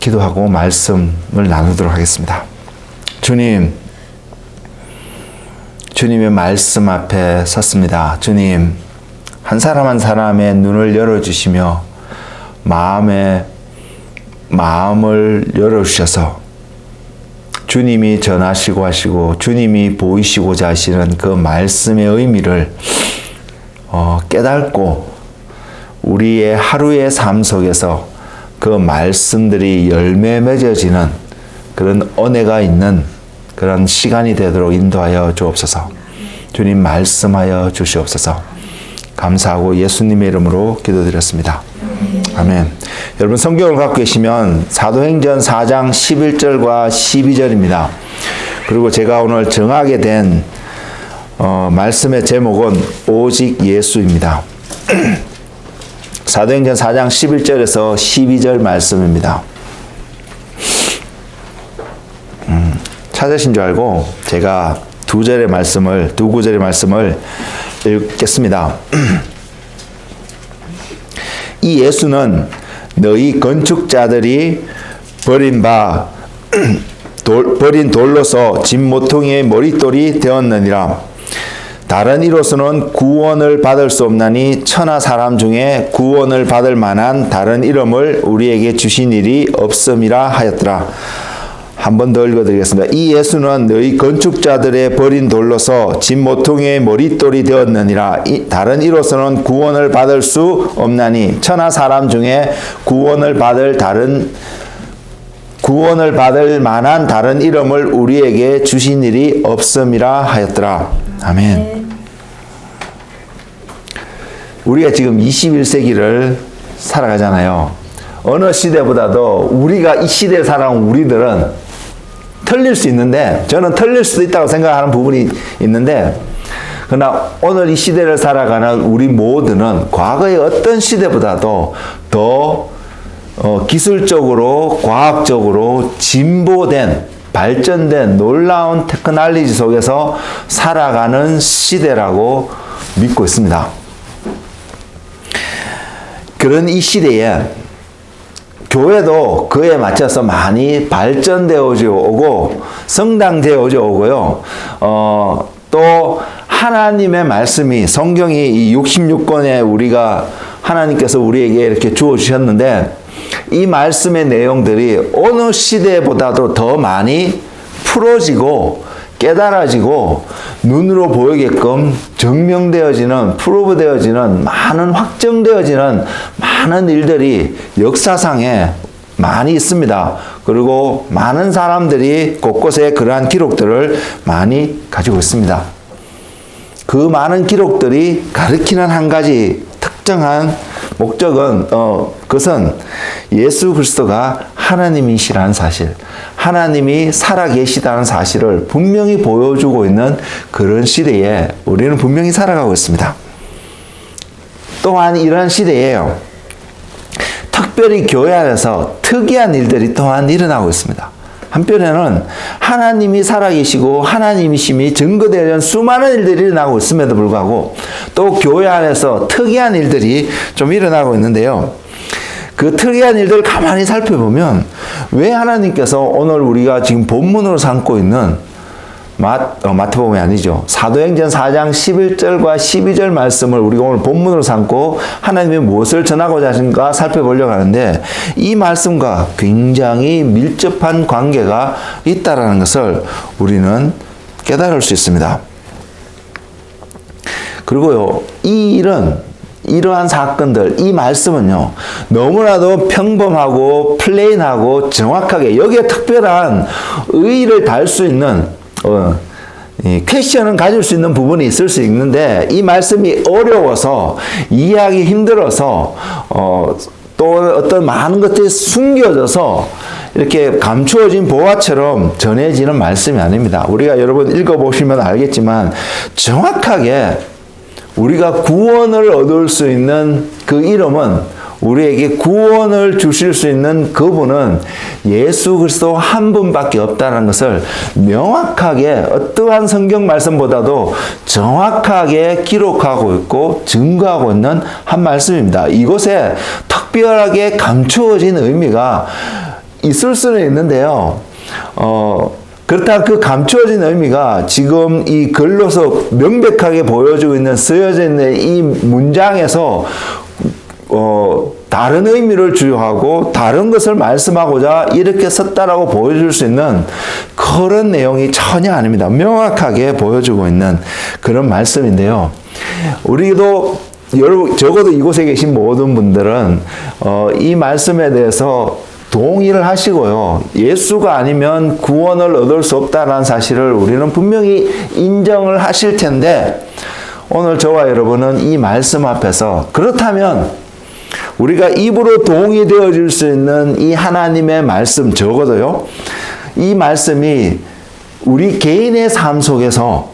기도하고 말씀을 나누도록 하겠습니다. 주님, 주님의 말씀 앞에 섰습니다. 주님, 한 사람 한 사람의 눈을 열어주시며 마음을 열어주셔서 주님이 전하시고 하시고 주님이 보이시고자 하시는 그 말씀의 의미를 깨닫고 우리의 하루의 삶 속에서 그 말씀들이 열매 맺어지는 그런 은혜가 있는 그런 시간이 되도록 인도하여 주옵소서. 주님 말씀하여 주시옵소서. 감사하고 예수님의 이름으로 기도드렸습니다. 아멘. 여러분 성경을 갖고 계시면 사도행전 4장 11절과 12절입니다. 그리고 제가 오늘 정하게 된 말씀의 제목은 오직 예수입니다. 사도행전 4장 11절에서 12절 말씀입니다. 찾으신 줄 알고 제가 두 구절의 말씀을 읽겠습니다. 이 예수는 너희 건축자들이 버린 돌로서 집 모퉁이의 머릿돌이 되었느니라. 다른 이로서는 구원을 받을 수 없나니 천하 사람 중에 구원을 받을 만한 다른 이름을 우리에게 주신 일이 없음이라 하였더라. 한 번 더 읽어드리겠습니다. 이 예수는 너희 건축자들의 버린 돌로서 집 모퉁이의 머릿돌이 되었느니라. 다른 이로서는 구원을 받을 수 없나니 천하 사람 중에 구원을 받을 만한 다른 이름을 우리에게 주신 일이 없음이라 하였더라. 아멘. 우리가 지금 21세기를 살아가잖아요. 어느 시대보다도 우리가 이 시대에 살아온 우리들은 틀릴 수 있는데, 저는 틀릴 수도 있다고 생각하는 부분이 있는데, 그러나 오늘 이 시대를 살아가는 우리 모두는 과거의 어떤 시대보다도 더 기술적으로, 과학적으로 진보된, 발전된 놀라운 테크놀로지 속에서 살아가는 시대라고 믿고 있습니다. 그런 이 시대에 교회도 그에 맞춰서 많이 발전되어 오고 성장되어 오고요. 또 하나님의 말씀이 성경이 이 66권에 우리가 하나님께서 우리에게 이렇게 주어 주셨는데 이 말씀의 내용들이 어느 시대보다도 더 많이 풀어지고 깨달아지고 눈으로 보이게끔 증명되어지는, 프로브되어지는, 확정되어지는 많은 일들이 역사상에 많이 있습니다. 그리고 많은 사람들이 곳곳에 그러한 기록들을 많이 가지고 있습니다. 그 많은 기록들이 가리키는 한 가지 특정한 목적은 그것은 예수 그리스도가 하나님이시라는 사실, 하나님이 살아계시다는 사실을 분명히 보여주고 있는 그런 시대에 우리는 분명히 살아가고 있습니다. 또한 이러한 시대에요, 특별히 교회 안에서 특이한 일들이 또한 일어나고 있습니다. 한편에는 하나님이 살아계시고 하나님이심이 증거되는 수많은 일들이 일어나고 있음에도 불구하고 또 교회 안에서 특이한 일들이 좀 일어나고 있는데요. 그 특이한 일들을 가만히 살펴보면 왜 하나님께서 오늘 우리가 지금 본문으로 삼고 있는 마태복음이 아니죠. 사도행전 4장 11절과 12절 말씀을 우리가 오늘 본문으로 삼고 하나님이 무엇을 전하고자 하신가 살펴보려고 하는데 이 말씀과 굉장히 밀접한 관계가 있다라는 것을 우리는 깨달을 수 있습니다. 그리고요, 이 일은 이러한 사건들, 이 말씀은요, 너무나도 평범하고 플레인하고 정확하게 여기에 특별한 의의를 달 수 있는 퀘스천은 가질 수 있는 부분이 있을 수 있는데 이 말씀이 어려워서 이해하기 힘들어서 또 어떤 많은 것들이 숨겨져서 이렇게 감추어진 보화처럼 전해지는 말씀이 아닙니다. 우리가 여러분 읽어보시면 알겠지만 정확하게 우리가 구원을 얻을 수 있는 그 이름은, 우리에게 구원을 주실 수 있는 그분은 예수 그리스도 한 분밖에 없다는 것을 명확하게 어떠한 성경 말씀보다도 정확하게 기록하고 있고 증거하고 있는 한 말씀입니다. 이곳에 특별하게 감추어진 의미가 있을 수는 있는데요. 그렇다고 그 감추어진 의미가 지금 이 글로서 명백하게 보여주고 있는 쓰여져 있는 이 문장에서 다른 의미를 주요하고 다른 것을 말씀하고자 이렇게 썼다라고 보여줄 수 있는 그런 내용이 전혀 아닙니다. 명확하게 보여주고 있는 그런 말씀인데요. 우리도 적어도 이곳에 계신 모든 분들은 이 말씀에 대해서 동의를 하시고요. 예수가 아니면 구원을 얻을 수 없다는 사실을 우리는 분명히 인정을 하실 텐데 오늘 저와 여러분은 이 말씀 앞에서 그렇다면 우리가 입으로 동의되어 줄 수 있는 이 하나님의 말씀 적어도요. 이 말씀이 우리 개인의 삶 속에서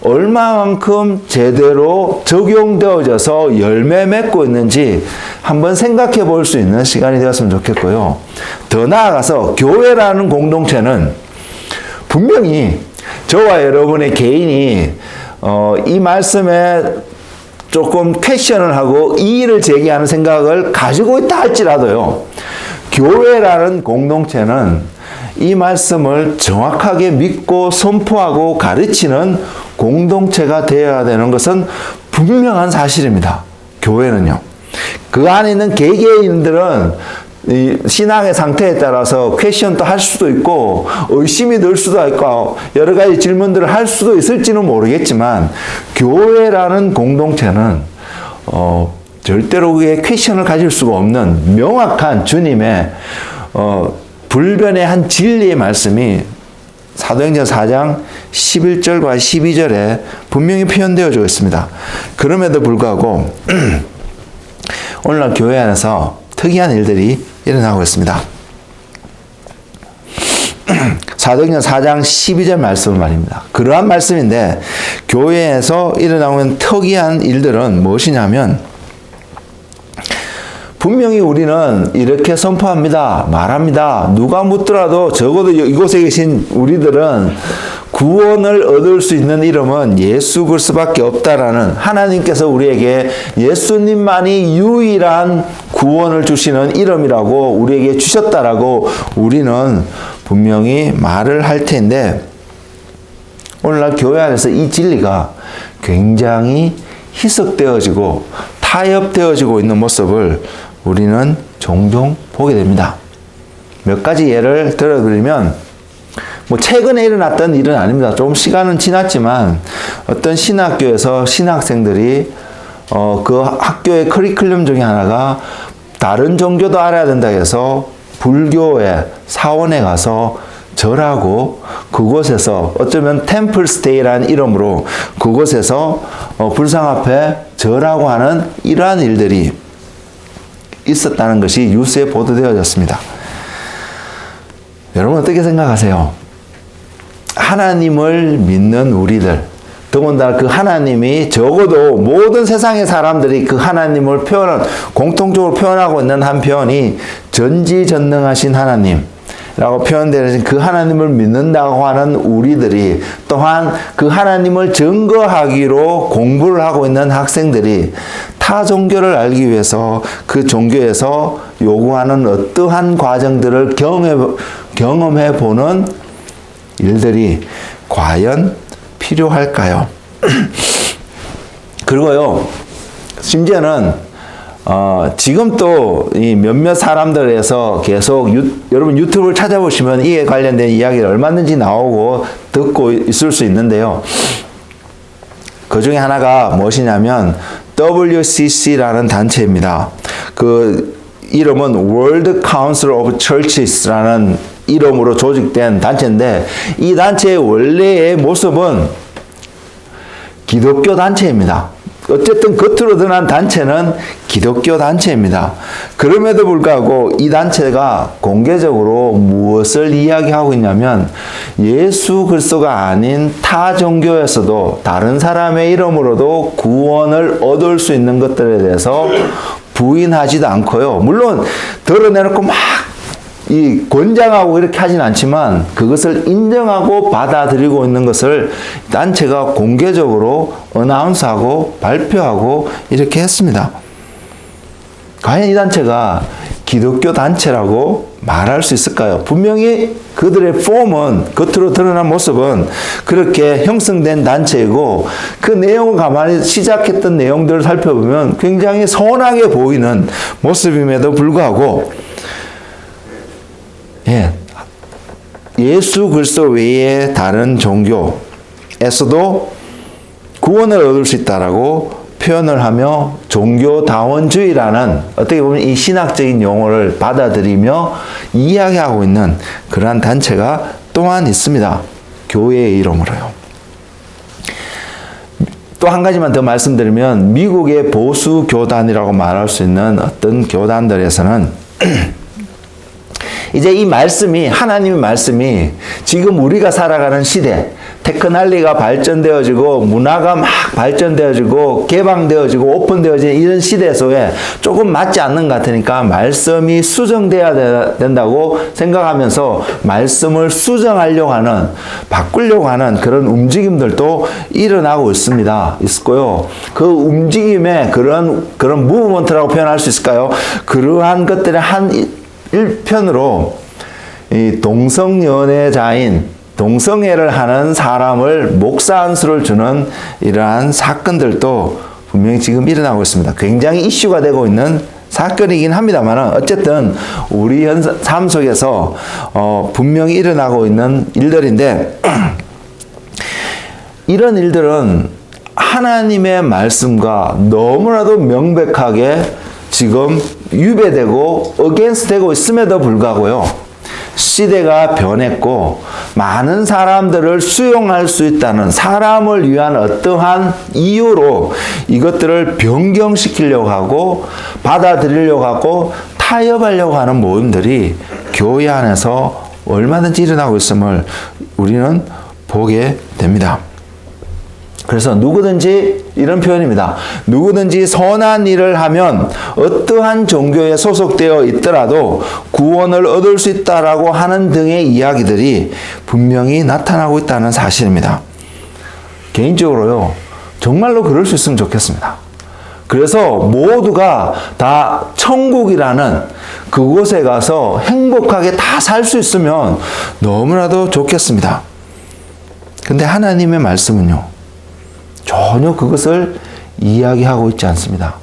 얼마만큼 제대로 적용되어져서 열매 맺고 있는지 한번 생각해 볼 수 있는 시간이 되었으면 좋겠고요. 더 나아가서 교회라는 공동체는 분명히 저와 여러분의 개인이 이 말씀에 조금 퀘션을 하고 이의를 제기하는 생각을 가지고 있다 할지라도요. 교회라는 공동체는 이 말씀을 정확하게 믿고 선포하고 가르치는 공동체가 되어야 되는 것은 분명한 사실입니다. 교회는요. 그 안에 있는 개개인들은 이 신앙의 상태에 따라서 퀘션도 할 수도 있고 의심이 들 수도 있고 여러 가지 질문들을 할 수도 있을지는 모르겠지만 교회라는 공동체는 절대로 그게 퀘션을 가질 수가 없는 명확한 주님의 불변의 한 진리의 말씀이 사도행전 4장 11절과 12절에 분명히 표현되어져 있습니다. 그럼에도 불구하고 오늘날 교회 안에서 특이한 일들이 일어나고 있습니다. 사도행전 4장 12절 말씀 말입니다. 그러한 말씀인데 교회에서 일어나는 특이한 일들은 무엇이냐면 분명히 우리는 이렇게 선포합니다. 말합니다. 누가 묻더라도 적어도 이곳에 계신 우리들은 구원을 얻을 수 있는 이름은 예수 그리스도밖에 없다라는 하나님께서 우리에게 예수님만이 유일한 구원을 주시는 이름이라고 우리에게 주셨다라고 우리는 분명히 말을 할 텐데 오늘날 교회 안에서 이 진리가 굉장히 희석되어지고 타협되어지고 있는 모습을 우리는 종종 보게 됩니다. 몇 가지 예를 들어드리면 최근에 일어났던 일은 아닙니다. 좀 시간은 지났지만 어떤 신학교에서 신학생들이 그 학교의 커리큘럼 중에 하나가 다른 종교도 알아야 된다 해서 불교의 사원에 가서 절하고 그곳에서 어쩌면 템플 스테이라는 이름으로 그곳에서 불상 앞에 절하고 하는 이러한 일들이 있었다는 것이 뉴스에 보도되어졌습니다. 여러분 어떻게 생각하세요? 하나님을 믿는 우리들, 더군다나 그 하나님이 적어도 모든 세상의 사람들이 그 하나님을 공통적으로 표현하고 있는 한 표현이 전지전능하신 하나님이라고 표현되는 그 하나님을 믿는다고 하는 우리들이 또한 그 하나님을 증거하기로 공부를 하고 있는 학생들이 타 종교를 알기 위해서 그 종교에서 요구하는 어떠한 과정들을 경험해 보는 일들이 과연 필요할까요? 그리고요, 심지어는 지금 또 이 몇몇 사람들에서 계속 여러분 유튜브를 찾아보시면 이에 관련된 이야기가 얼마든지 나오고 듣고 있을 수 있는데요. 그 중에 하나가 무엇이냐면 WCC라는 단체입니다. 그 이름은 World Council of Churches라는 이름으로 조직된 단체인데 이 단체의 원래의 모습은 기독교 단체입니다. 어쨌든 겉으로 드러난 단체는 기독교 단체입니다. 그럼에도 불구하고 이 단체가 공개적으로 무엇을 이야기하고 있냐면 예수 그리스도가 아닌 타 종교에서도 다른 사람의 이름으로도 구원을 얻을 수 있는 것들에 대해서 부인하지도 않고요. 물론 드러내놓고 막 이 권장하고 이렇게 하진 않지만 그것을 인정하고 받아들이고 있는 것을 단체가 공개적으로 어나운스하고 발표하고 이렇게 했습니다. 과연 이 단체가 기독교 단체라고 말할 수 있을까요? 분명히 그들의 폼은, 겉으로 드러난 모습은 그렇게 형성된 단체이고, 그 내용을 가만히 시작했던 내용들을 살펴보면 굉장히 선하게 보이는 모습임에도 불구하고, 예수 그리스도 외에 다른 종교에서도 구원을 얻을 수 있다라고 표현을 하며 종교다원주의라는 어떻게 보면 이 신학적인 용어를 받아들이며 이야기하고 있는 그러한 단체가 또한 있습니다. 교회의 이름으로요. 또 한 가지만 더 말씀드리면 미국의 보수 교단이라고 말할 수 있는 어떤 교단들에서는 이제 이 말씀이, 하나님의 말씀이 지금 우리가 살아가는 시대, 테크놀로지가 발전되어지고 문화가 막 발전되어지고 개방되어지고 오픈되어지는 이런 시대 속에 조금 맞지 않는 것 같으니까 말씀이 수정돼야 된다고 생각하면서 말씀을 수정하려고 하는, 바꾸려고 하는 그런 움직임들도 일어나고 있고요. 그 움직임의 그런 무브먼트라고 표현할 수 있을까요? 그러한 것들의 한 일편으로 이 동성애를 하는 사람을 목사 안수를 주는 이러한 사건들도 분명히 지금 일어나고 있습니다. 굉장히 이슈가 되고 있는 사건이긴 합니다만 어쨌든 우리 삶 속에서 분명히 일어나고 있는 일들인데 이런 일들은 하나님의 말씀과 너무나도 명백하게 지금 유배되고 against 되고 있음에도 불구하고요. 시대가 변했고 많은 사람들을 수용할 수 있다는 사람을 위한 어떠한 이유로 이것들을 변경시키려고 하고 받아들이려고 하고 타협하려고 하는 모임들이 교회 안에서 얼마든지 일어나고 있음을 우리는 보게 됩니다. 그래서 누구든지 이런 표현입니다. 누구든지 선한 일을 하면 어떠한 종교에 소속되어 있더라도 구원을 얻을 수 있다라고 하는 등의 이야기들이 분명히 나타나고 있다는 사실입니다. 개인적으로요, 정말로 그럴 수 있으면 좋겠습니다. 그래서 모두가 다 천국이라는 그곳에 가서 행복하게 다 살 수 있으면 너무나도 좋겠습니다. 근데 하나님의 말씀은요, 전혀 그것을 이야기하고 있지 않습니다.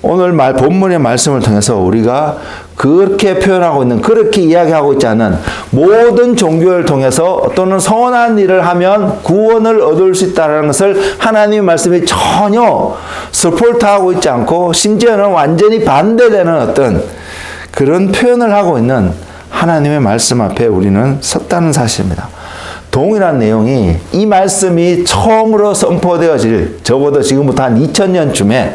오늘 본문의 말씀을 통해서 우리가 그렇게 표현하고 있는, 그렇게 이야기하고 있지 않은 모든 종교를 통해서 또는 선한 일을 하면 구원을 얻을 수 있다는 것을 하나님의 말씀이 전혀 서포트하고 있지 않고 심지어는 완전히 반대되는 어떤 그런 표현을 하고 있는 하나님의 말씀 앞에 우리는 섰다는 사실입니다. 동일한 내용이 이 말씀이 처음으로 선포되어질, 적어도 지금부터 한 2000년쯤에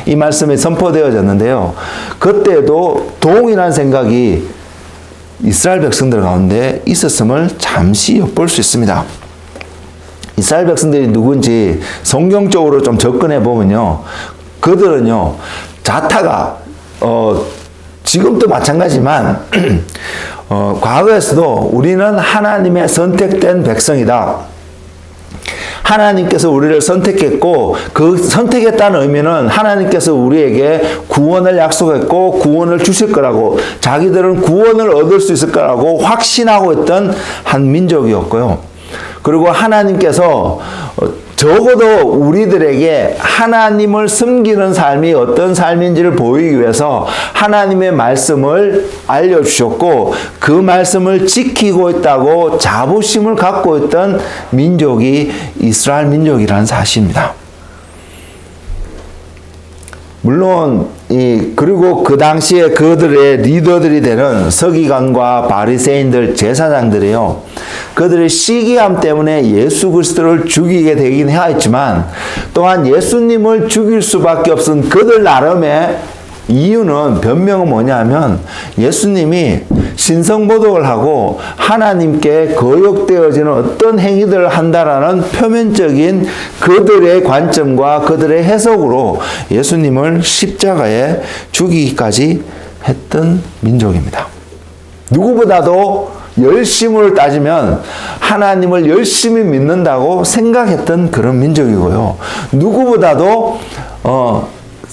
이 말씀이 선포되어졌는데요. 그때도 동일한 생각이 이스라엘 백성들 가운데 있었음을 잠시 엿볼 수 있습니다. 이스라엘 백성들이 누군지 성경적으로 좀 접근해 보면요. 그들은요, 자타가, 지금도 마찬가지지만, 과거에서도 우리는 하나님의 선택된 백성이다. 하나님께서 우리를 선택했고 그 선택했다는 의미는 하나님께서 우리에게 구원을 약속했고 구원을 주실 거라고, 자기들은 구원을 얻을 수 있을 거라고 확신하고 있던 한 민족이었고요. 그리고 하나님께서 적어도 우리들에게 하나님을 섬기는 삶이 어떤 삶인지를 보이기 위해서 하나님의 말씀을 알려주셨고 그 말씀을 지키고 있다고 자부심을 갖고 있던 민족이 이스라엘 민족이라는 사실입니다. 물론 그리고 그 당시에 그들의 리더들이 되는 서기관과 바리새인들, 제사장들이요, 그들의 시기함 때문에 예수 그리스도를 죽이게 되긴 하였지만 또한 예수님을 죽일 수밖에 없은 그들 나름의 이유는, 변명은 뭐냐면 예수님이 신성모독을 하고 하나님께 거역되어지는 어떤 행위들을 한다라는 표면적인 그들의 관점과 그들의 해석으로 예수님을 십자가에 죽이기까지 했던 민족입니다. 누구보다도 열심을 따지면 하나님을 열심히 믿는다고 생각했던 그런 민족이고요. 누구보다도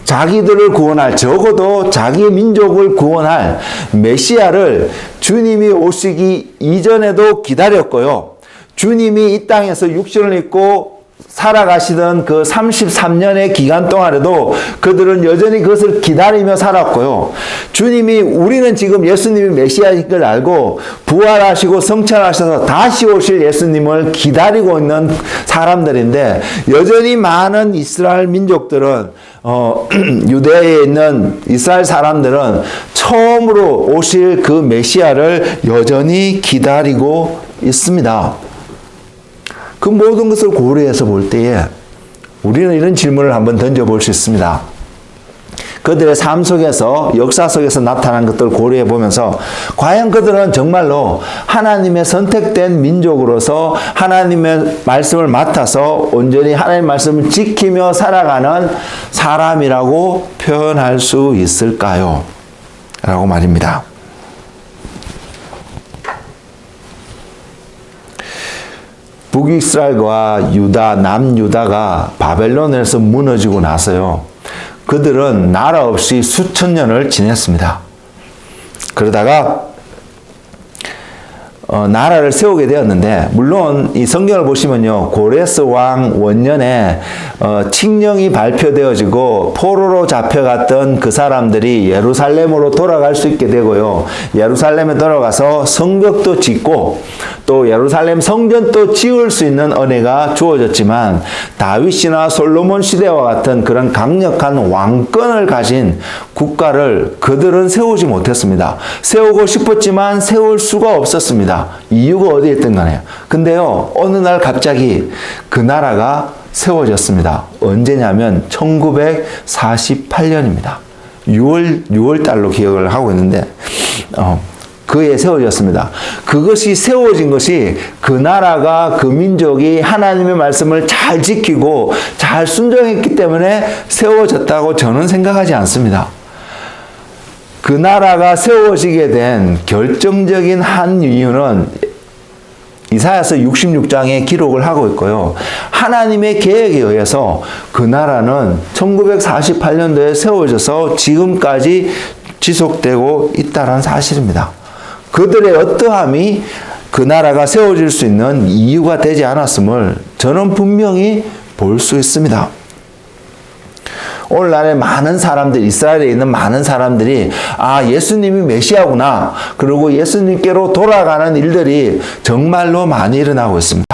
자기들을 구원할, 적어도 자기의 민족을 구원할 메시아를 주님이 오시기 이전에도 기다렸고요. 주님이 이 땅에서 육신을 입고 살아가시던 그 33년의 기간 동안에도 그들은 여전히 그것을 기다리며 살았고요. 주님이, 우리는 지금 예수님이 메시아인 걸 알고 부활하시고 성천하셔서 다시 오실 예수님을 기다리고 있는 사람들인데, 여전히 많은 이스라엘 민족들은 유대에 있는 이스라엘 사람들은 처음으로 오실 그 메시아를 여전히 기다리고 있습니다. 그 모든 것을 고려해서 볼 때에 우리는 이런 질문을 한번 던져볼 수 있습니다. 그들의 삶 속에서, 역사 속에서 나타난 것들을 고려해 보면서 과연 그들은 정말로 하나님의 선택된 민족으로서 하나님의 말씀을 맡아서 온전히 하나님의 말씀을 지키며 살아가는 사람이라고 표현할 수 있을까요? 라고 말입니다. 북이스라엘과 유다, 남유다가 바벨론에서 무너지고 나서요, 그들은 나라 없이 수천 년을 지냈습니다. 그러다가 나라를 세우게 되었는데, 물론 이 성경을 보시면요, 고레스 왕 원년에 칙령이 발표되어지고 포로로 잡혀갔던 그 사람들이 예루살렘으로 돌아갈 수 있게 되고요, 예루살렘에 돌아가서 성벽도 짓고 또 예루살렘 성전도 지을 수 있는 은혜가 주어졌지만, 다윗이나 솔로몬 시대와 같은 그런 강력한 왕권을 가진 국가를 그들은 세우지 못했습니다. 세우고 싶었지만 세울 수가 없었습니다. 이유가 어디에 있던 간에요. 근데요, 어느 날 갑자기 그 나라가 세워졌습니다. 언제냐면 1948년입니다. 6월 달로 기억을 하고 있는데, 그에 세워졌습니다. 그것이 세워진 것이 그 나라가, 그 민족이 하나님의 말씀을 잘 지키고 잘 순종했기 때문에 세워졌다고 저는 생각하지 않습니다. 그 나라가 세워지게 된 결정적인 한 이유는 이사야서 66장에 기록을 하고 있고요, 하나님의 계획에 의해서 그 나라는 1948년도에 세워져서 지금까지 지속되고 있다는 사실입니다. 그들의 어떠함이 그 나라가 세워질 수 있는 이유가 되지 않았음을 저는 분명히 볼 수 있습니다. 오늘날에 많은 사람들, 이스라엘에 있는 많은 사람들이 예수님이 메시아구나, 그리고 예수님께로 돌아가는 일들이 정말로 많이 일어나고 있습니다.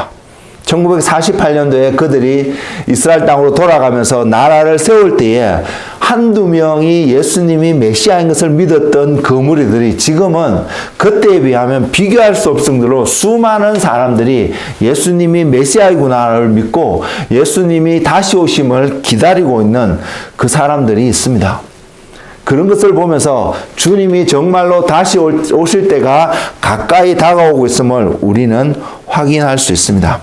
1948년도에 그들이 이스라엘 땅으로 돌아가면서 나라를 세울 때에 한두 명이 예수님이 메시아인 것을 믿었던 그 무리들이 지금은 그때에 비하면 비교할 수 없을 정도로 수많은 사람들이 예수님이 메시아이구나를 믿고 예수님이 다시 오심을 기다리고 있는 그 사람들이 있습니다. 그런 것을 보면서 주님이 정말로 다시 오실 때가 가까이 다가오고 있음을 우리는 확인할 수 있습니다.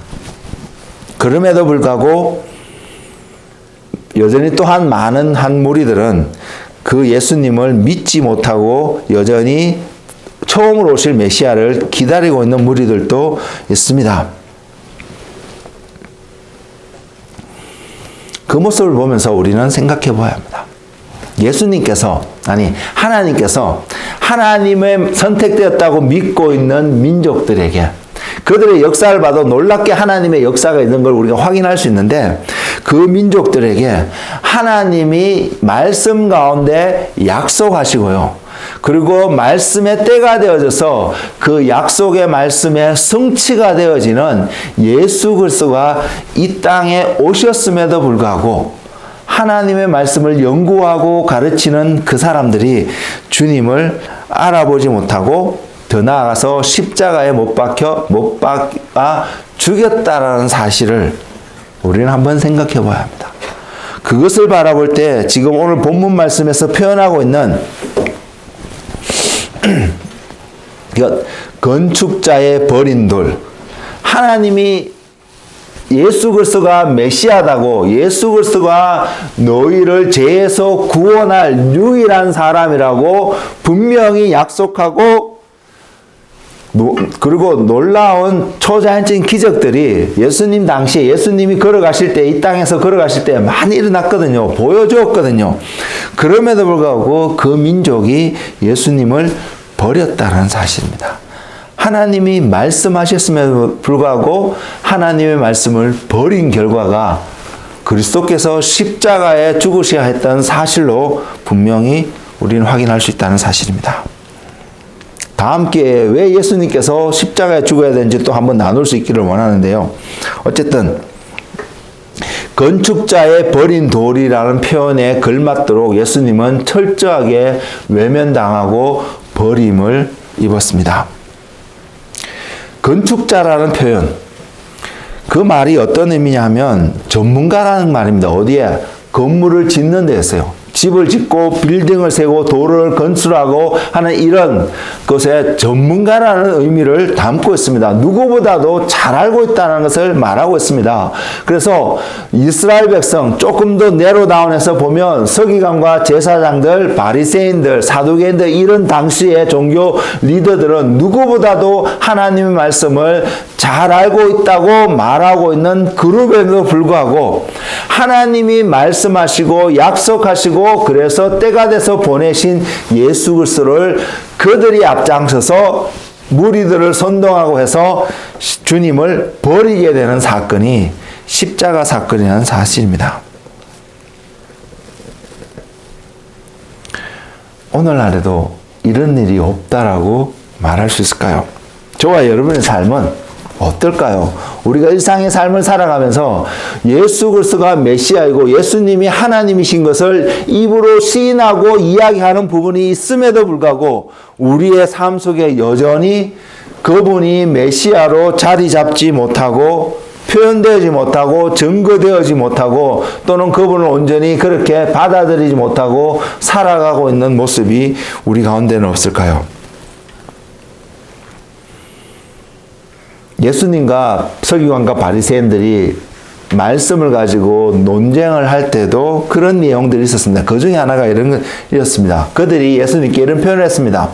그럼에도 불구하고 여전히 또한 많은 한 무리들은 그 예수님을 믿지 못하고 여전히 처음으로 오실 메시아를 기다리고 있는 무리들도 있습니다. 그 모습을 보면서 우리는 생각해 보아야 합니다. 하나님께서 하나님의 선택되었다고 믿고 있는 민족들에게, 그들의 역사를 봐도 놀랍게 하나님의 역사가 있는 걸 우리가 확인할 수 있는데, 그 민족들에게 하나님이 말씀 가운데 약속하시고요, 그리고 말씀의 때가 되어져서 그 약속의 말씀의 성취가 되어지는 예수 그리스도가 이 땅에 오셨음에도 불구하고 하나님의 말씀을 연구하고 가르치는 그 사람들이 주님을 알아보지 못하고 더 나아가서 십자가에 못 박아 죽였다라는 사실을 우리는 한번 생각해 봐야 합니다. 그것을 바라볼 때 지금 오늘 본문 말씀에서 표현하고 있는 건축자의 버린 돌, 하나님이 예수 그리스도가 메시아다고, 예수 그리스도가 너희를 죄에서 구원할 유일한 사람이라고 분명히 약속하고 그리고 놀라운 초자연적인 기적들이 예수님 당시에 예수님이 걸어가실 때, 이 땅에서 걸어가실 때 많이 일어났거든요. 보여주었거든요. 그럼에도 불구하고 그 민족이 예수님을 버렸다는 사실입니다. 하나님이 말씀하셨음에도 불구하고 하나님의 말씀을 버린 결과가 그리스도께서 십자가에 죽으셔야 했던 사실로 분명히 우리는 확인할 수 있다는 사실입니다. 다음 기회에 왜 예수님께서 십자가에 죽어야 되는지 또 한번 나눌 수 있기를 원하는데요. 어쨌든 건축자의 버린 돌이라는 표현에 걸맞도록 예수님은 철저하게 외면당하고 버림을 입었습니다. 건축자라는 표현, 그 말이 어떤 의미냐 하면 전문가라는 말입니다. 어디에? 건물을 짓는 데였어요. 집을 짓고 빌딩을 세고 도로를 건설하고 하는 이런 것에 전문가라는 의미를 담고 있습니다. 누구보다도 잘 알고 있다는 것을 말하고 있습니다. 그래서 이스라엘 백성 조금 더 내로다운해서 보면 서기관과 제사장들, 바리새인들, 사두개인들 이런 당시의 종교 리더들은 누구보다도 하나님의 말씀을 잘 알고 있다고 말하고 있는 그룹에도 불구하고 하나님이 말씀하시고 약속하시고 그래서 때가 돼서 보내신 예수 그리스도를 그들이 앞장서서 무리들을 선동하고 해서 주님을 버리게 되는 사건이 십자가 사건이라는 사실입니다. 오늘날에도 이런 일이 없다라고 말할 수 있을까요? 저와 여러분의 삶은 어떨까요? 우리가 일상의 삶을 살아가면서 예수 그리스도가 메시아이고 예수님이 하나님이신 것을 입으로 시인하고 이야기하는 부분이 있음에도 불구하고 우리의 삶 속에 여전히 그분이 메시아로 자리 잡지 못하고 표현되지 못하고 증거되어지 못하고 또는 그분을 온전히 그렇게 받아들이지 못하고 살아가고 있는 모습이 우리 가운데는 없을까요? 예수님과 서기관과 바리새인들이 말씀을 가지고 논쟁을 할 때도 그런 내용들이 있었습니다. 그 중에 하나가 이렇습니다. 그들이 예수님께 이런 표현을 했습니다.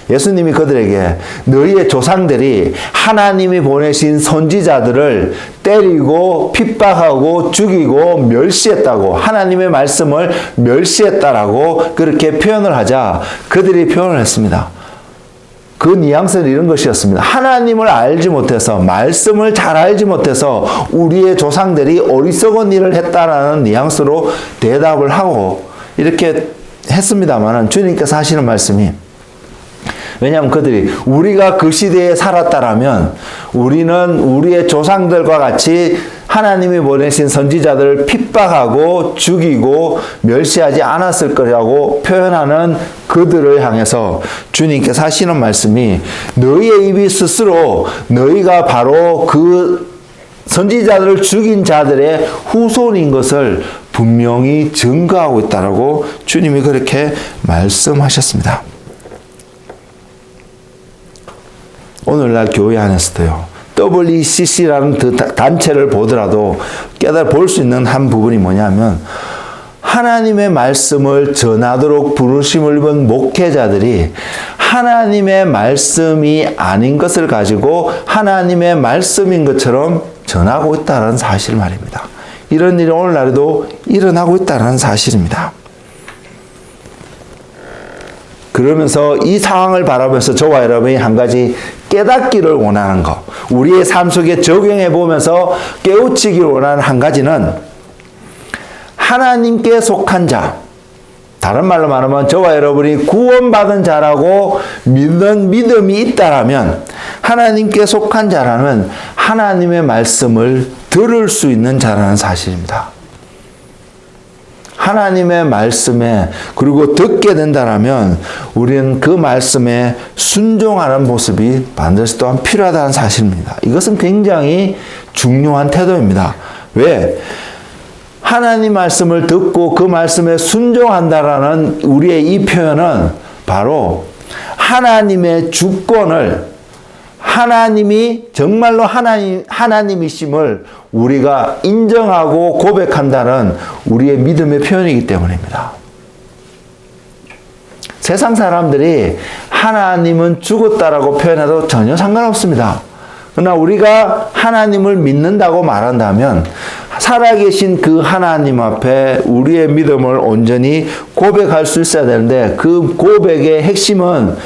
예수님이 그들에게 너희의 조상들이 하나님이 보내신 선지자들을 때리고 핍박하고 죽이고 멸시했다고 하나님의 말씀을 멸시했다라고 그렇게 표현을 하자 그들이 표현을 했습니다. 그 뉘앙스는 이런 것이었습니다. 하나님을 알지 못해서 말씀을 잘 알지 못해서 우리의 조상들이 어리석은 일을 했다라는 뉘앙스로 대답을 하고 이렇게 했습니다만 주님께서 하시는 말씀이 왜냐하면 그들이 우리가 그 시대에 살았다라면 우리는 우리의 조상들과 같이 하나님이 보내신 선지자들을 핍박하고 죽이고 멸시하지 않았을 거라고 표현하는 그들을 향해서 주님께서 하시는 말씀이 너희의 입이 스스로 너희가 바로 그 선지자들을 죽인 자들의 후손인 것을 분명히 증거하고 있다라고 주님이 그렇게 말씀하셨습니다. 오늘날 교회 안에서도요. WCC라는 그 단체를 보더라도 볼 수 있는 한 부분이 뭐냐면 하나님의 말씀을 전하도록 부르심을 입은 목회자들이 하나님의 말씀이 아닌 것을 가지고 하나님의 말씀인 것처럼 전하고 있다는 사실 말입니다. 이런 일이 오늘날에도 일어나고 있다는 사실입니다. 그러면서 이 상황을 바라보면서 저와 여러분이 한 가지 깨닫기를 원하는 것, 우리의 삶 속에 적용해 보면서 깨우치기를 원하는 한 가지는 하나님께 속한 자, 다른 말로 말하면 저와 여러분이 구원받은 자라고 믿는 믿음이 있다라면 하나님께 속한 자라면 하나님의 말씀을 들을 수 있는 자라는 사실입니다. 하나님의 말씀에 그리고 듣게 된다라면 우리는 그 말씀에 순종하는 모습이 반드시 또한 필요하다는 사실입니다. 이것은 굉장히 중요한 태도입니다. 왜? 하나님 말씀을 듣고 그 말씀에 순종한다라는 우리의 이 표현은 바로 하나님의 주권을 하나님이 정말로 하나님이심을 우리가 인정하고 고백한다는 우리의 믿음의 표현이기 때문입니다. 세상 사람들이 하나님은 죽었다라고 표현해도 전혀 상관없습니다. 그러나 우리가 하나님을 믿는다고 말한다면 살아계신 그 하나님 앞에 우리의 믿음을 온전히 고백할 수 있어야 되는데, 그 고백의 핵심은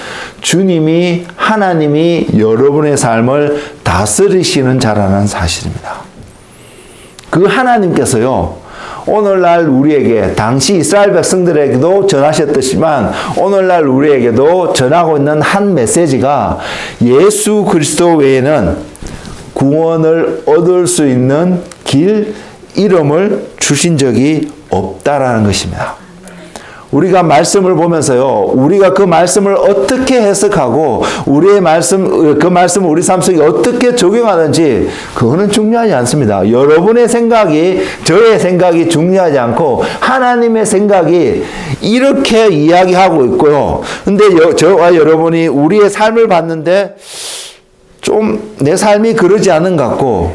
주님이, 하나님이 여러분의 삶을 다스리시는 자라는 사실입니다. 그 하나님께서요, 오늘날 우리에게, 당시 이스라엘 백성들에게도 전하셨듯이만 오늘날 우리에게도 전하고 있는 한 메시지가, 예수 그리스도 외에는 구원을 얻을 수 있는 길, 이름을 주신 적이 없다라는 것입니다. 우리가 말씀을 보면서요, 우리가 그 말씀을 어떻게 해석하고 그 말씀을 우리 삶 속에 어떻게 적용하는지 그거는 중요하지 않습니다. 여러분의 생각이, 저의 생각이 중요하지 않고 하나님의 생각이 이렇게 이야기하고 있고요. 근데 저와 여러분이 우리의 삶을 봤는데 좀 내 삶이 그러지 않은 것 같고,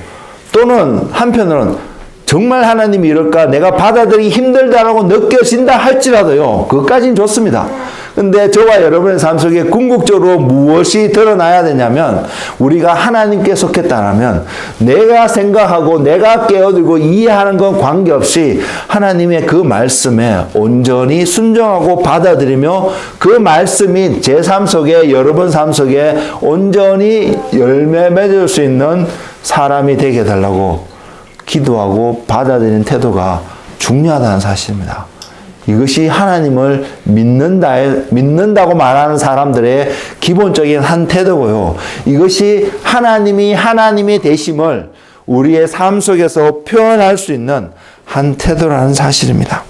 또는 한편으로는 정말 하나님이 이럴까? 내가 받아들이기 힘들다라고 느껴진다 할지라도요, 그것까지는 좋습니다. 근데 저와 여러분의 삶 속에 궁극적으로 무엇이 드러나야 되냐면, 우리가 하나님께 속했다면 내가 생각하고 내가 깨어들고 이해하는 건 관계없이 하나님의 그 말씀에 온전히 순종하고 받아들이며, 그 말씀이 제 삶 속에, 여러분 삶 속에 온전히 열매 맺을 수 있는 사람이 되게 해달라고 기도하고 받아들이는 태도가 중요하다는 사실입니다. 이것이 하나님을 믿는다고 말하는 사람들의 기본적인 한 태도고요. 이것이 하나님이 되심을 우리의 삶 속에서 표현할 수 있는 한 태도라는 사실입니다.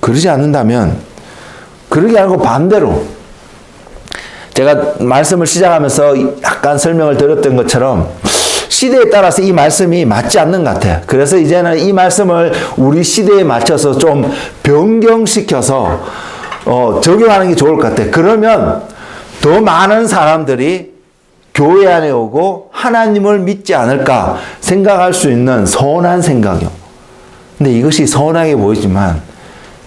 그러지 않는다면, 그러지 않고 반대로, 제가 말씀을 시작하면서 약간 설명을 드렸던 것처럼 시대에 따라서 이 말씀이 맞지 않는 것 같아요. 그래서 이제는 이 말씀을 우리 시대에 맞춰서 좀 변경시켜서 적용하는 게 좋을 것 같아요. 그러면 더 많은 사람들이 교회 안에 오고 하나님을 믿지 않을까 생각할 수 있는 선한 생각이요. 근데 이것이 선하게 보이지만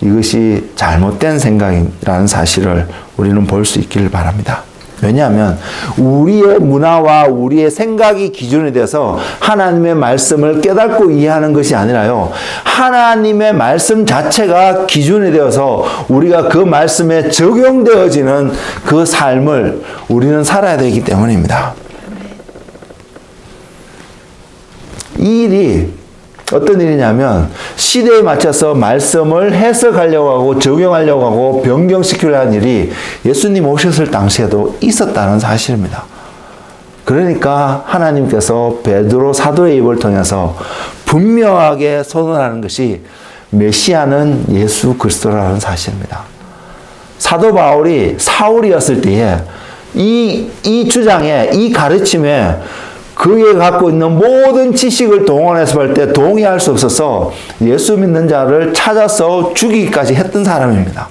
이것이 잘못된 생각이라는 사실을 우리는 볼 수 있기를 바랍니다. 왜냐하면 우리의 문화와 우리의 생각이 기준이 돼서 하나님의 말씀을 깨닫고 이해하는 것이 아니라요, 하나님의 말씀 자체가 기준이 되어서 우리가 그 말씀에 적용되어지는 그 삶을 우리는 살아야 되기 때문입니다. 이 일이 어떤 일이냐면, 시대에 맞춰서 말씀을 해석하려고 하고 적용하려고 하고 변경시키려고 하는 일이 예수님 오셨을 당시에도 있었다는 사실입니다. 그러니까 하나님께서 베드로 사도의 입을 통해서 분명하게 선언하는 것이 메시아는 예수 그리스도라는 사실입니다. 사도 바울이 사울이었을 때에 이 주장에, 이 가르침에 그에 갖고 있는 모든 지식을 동원해서 볼 때 동의할 수 없어서 예수 믿는 자를 찾아서 죽이기까지 했던 사람입니다.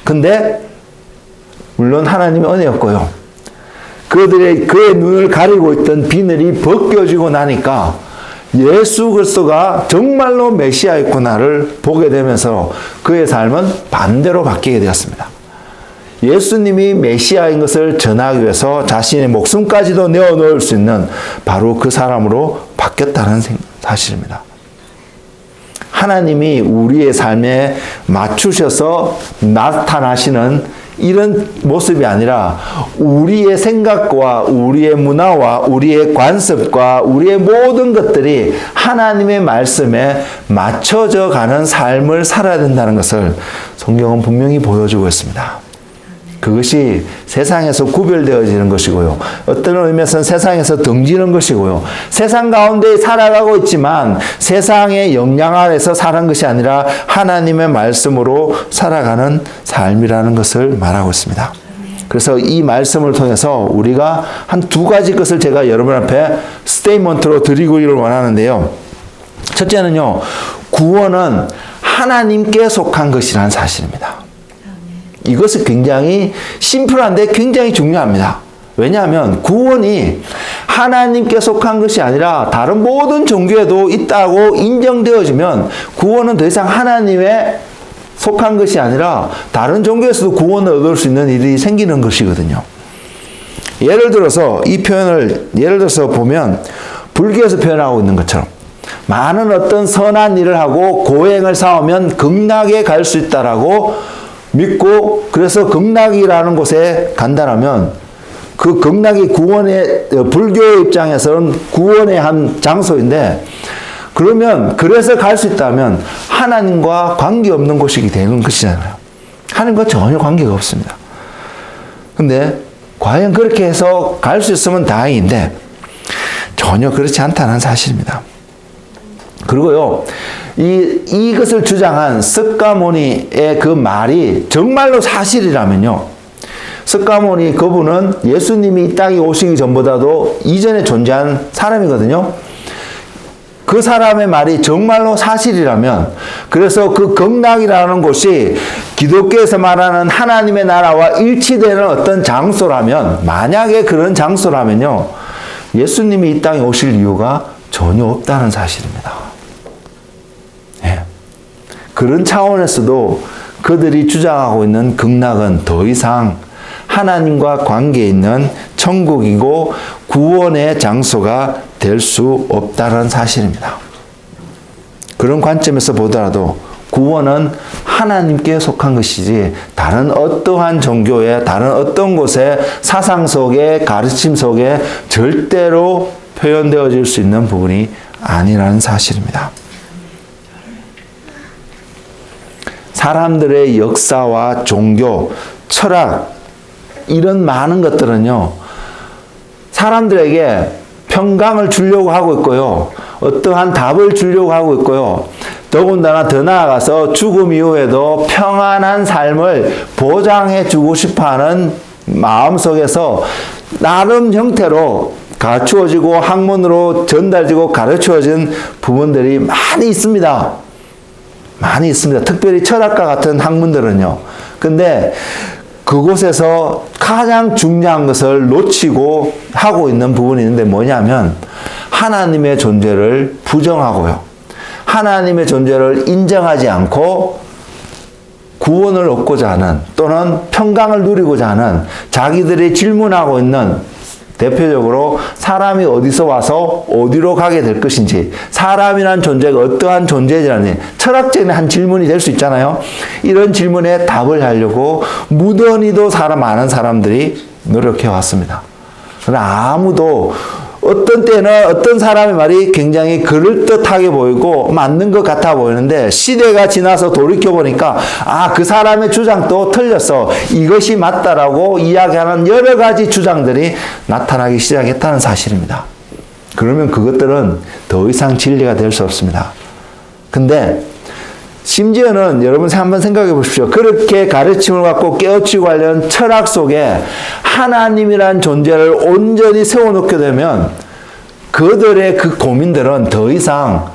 근데 물론 하나님의 은혜였고요, 그의 눈을 가리고 있던 비늘이 벗겨지고 나니까 예수 그리스도가 정말로 메시아였구나를 보게 되면서 그의 삶은 반대로 바뀌게 되었습니다. 예수님이 메시아인 것을 전하기 위해서 자신의 목숨까지도 내어놓을 수 있는 바로 그 사람으로 바뀌었다는 사실입니다. 하나님이 우리의 삶에 맞추셔서 나타나시는 이런 모습이 아니라 우리의 생각과 우리의 문화와 우리의 관습과 우리의 모든 것들이 하나님의 말씀에 맞춰져 가는 삶을 살아야 된다는 것을 성경은 분명히 보여주고 있습니다. 그것이 세상에서 구별되어지는 것이고요, 어떤 의미에서는 세상에서 등지는 것이고요, 세상 가운데 살아가고 있지만 세상의 영향 아래서 사는 것이 아니라 하나님의 말씀으로 살아가는 삶이라는 것을 말하고 있습니다. 그래서 이 말씀을 통해서 우리가 한 두 가지 것을 제가 여러분 앞에 스테이먼트로 드리기를 원하는데요. 첫째는요, 구원은 하나님께 속한 것이라는 사실입니다. 이것은 굉장히 심플한데 굉장히 중요합니다. 왜냐하면 구원이 하나님께 속한 것이 아니라 다른 모든 종교에도 있다고 인정되어지면 구원은 더 이상 하나님의 속한 것이 아니라 다른 종교에서도 구원을 얻을 수 있는 일이 생기는 것이거든요. 예를 들어서 이 표현을 예를 들어서 보면 불교에서 표현하고 있는 것처럼 많은 어떤 선한 일을 하고 고행을 쌓으면 극락에 갈 수 있다라고 믿고 그래서 극락이라는 곳에 간다라면 그 극락이 구원의 불교의 입장에서는 구원의 한 장소인데 그러면 그래서 갈 수 있다면 하나님과 관계없는 곳이 되는 것이잖아요. 하나님과 전혀 관계가 없습니다. 근데 과연 그렇게 해서 갈 수 있으면 다행인데 전혀 그렇지 않다는 사실입니다. 그리고요, 이것을 주장한 석가모니의 그 말이 정말로 사실이라면요, 석가모니 그분은 예수님이 이 땅에 오시기 전보다도 이전에 존재한 사람이거든요. 그 사람의 말이 정말로 사실이라면, 그래서 그 극락이라는 곳이 기독교에서 말하는 하나님의 나라와 일치되는 어떤 장소라면, 만약에 그런 장소라면요, 예수님이 이 땅에 오실 이유가 전혀 없다는 사실입니다. 예. 그런 차원에서도 그들이 주장하고 있는 극락은 더 이상 하나님과 관계 있는 천국이고 구원의 장소가 될 수 없다는 사실입니다. 그런 관점에서 보더라도 구원은 하나님께 속한 것이지 다른 어떠한 종교의 다른 어떤 곳의 사상 속에 가르침 속에 절대로 표현되어질 수 있는 부분이 아니라는 사실입니다. 사람들의 역사와 종교, 철학 이런 많은 것들은요, 사람들에게 평강을 주려고 하고 있고요, 어떠한 답을 주려고 하고 있고요, 더군다나 더 나아가서 죽음 이후에도 평안한 삶을 보장해 주고 싶어하는 마음속에서 나름 형태로 갖추어지고 학문으로 전달되고 가르쳐진 부분들이 많이 있습니다. 많이 있습니다. 특별히 철학과 같은 학문들은요. 근데 그곳에서 가장 중요한 것을 놓치고 하고 있는 부분이 있는데 뭐냐면 하나님의 존재를 부정하고요. 하나님의 존재를 인정하지 않고 구원을 얻고자 하는 또는 평강을 누리고자 하는 자기들이 질문하고 있는 대표적으로 사람이 어디서 와서 어디로 가게 될 것인지 사람이란 존재가 어떠한 존재인지 철학적인 한 질문이 될 수 있잖아요. 이런 질문에 답을 하려고 무던히도 많은 사람들이 노력해 왔습니다. 그러나 아무도 어떤 때는 어떤 사람의 말이 굉장히 그럴듯하게 보이고 맞는 것 같아 보이는데 시대가 지나서 돌이켜보니까 그 사람의 주장도 틀렸어. 이것이 맞다라고 이야기하는 여러 가지 주장들이 나타나기 시작했다는 사실입니다. 그러면 그것들은 더 이상 진리가 될 수 없습니다. 근데 심지어는 여러분 한번 생각해 보십시오. 그렇게 가르침을 갖고 깨우치고 하려는 철학 속에 하나님이란 존재를 온전히 세워놓게 되면 그들의 그 고민들은 더 이상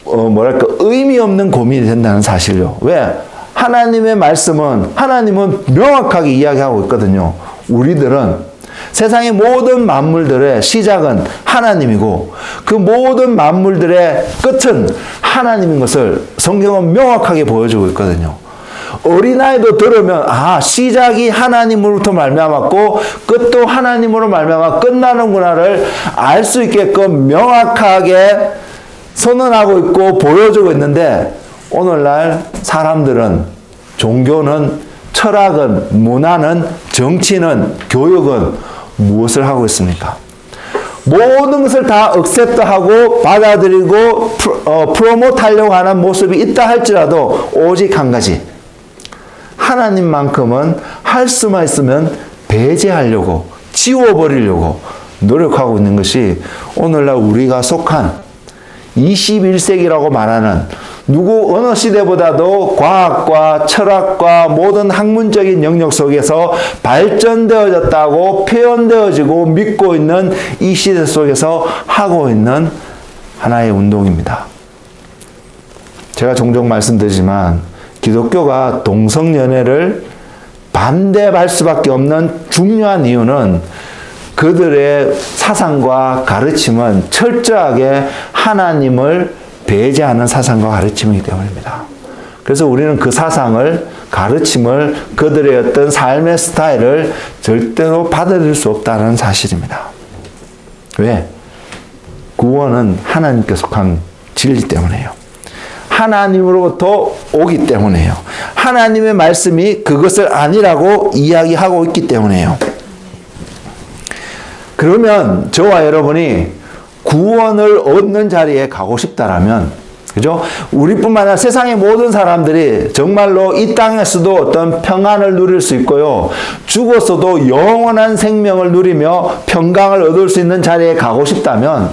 의미 없는 고민이 된다는 사실요. 왜? 하나님의 말씀은 하나님은 명확하게 이야기하고 있거든요. 우리들은 세상의 모든 만물들의 시작은 하나님이고 그 모든 만물들의 끝은 하나님인 것을 성경은 명확하게 보여주고 있거든요. 어린아이도 들으면 시작이 하나님으로부터 말미암았고 끝도 하나님으로 말미암아 끝나는구나를 알 수 있게끔 명확하게 선언하고 있고 보여주고 있는데 오늘날 사람들은 종교는 철학은 문화는 정치는 교육은 무엇을 하고 있습니까? 모든 것을 다 억셉트하고 받아들이고 프로모트하려고 하는 모습이 있다 할지라도 오직 한 가지 하나님만큼은 할 수만 있으면 배제하려고 지워버리려고 노력하고 있는 것이 오늘날 우리가 속한 21세기라고 말하는 어느 시대보다도 과학과 철학과 모든 학문적인 영역 속에서 발전되어졌다고 표현되어지고 믿고 있는 이 시대 속에서 하고 있는 하나의 운동입니다. 제가 종종 말씀드리지만 기독교가 동성연애를 반대할 수밖에 없는 중요한 이유는 그들의 사상과 가르침은 철저하게 하나님을 배제하는 사상과 가르침이기 때문입니다. 그래서 우리는 그 사상을, 가르침을, 그들의 어떤 삶의 스타일을 절대로 받아들일 수 없다는 사실입니다. 왜? 구원은 하나님께 속한 진리 때문에요. 하나님으로부터 오기 때문에요. 하나님의 말씀이 그것을 아니라고 이야기하고 있기 때문에요. 그러면 저와 여러분이 구원을 얻는 자리에 가고 싶다라면, 그죠? 우리뿐만 아니라 세상의 모든 사람들이 정말로 이 땅에서도 어떤 평안을 누릴 수 있고요. 죽었어도 영원한 생명을 누리며 평강을 얻을 수 있는 자리에 가고 싶다면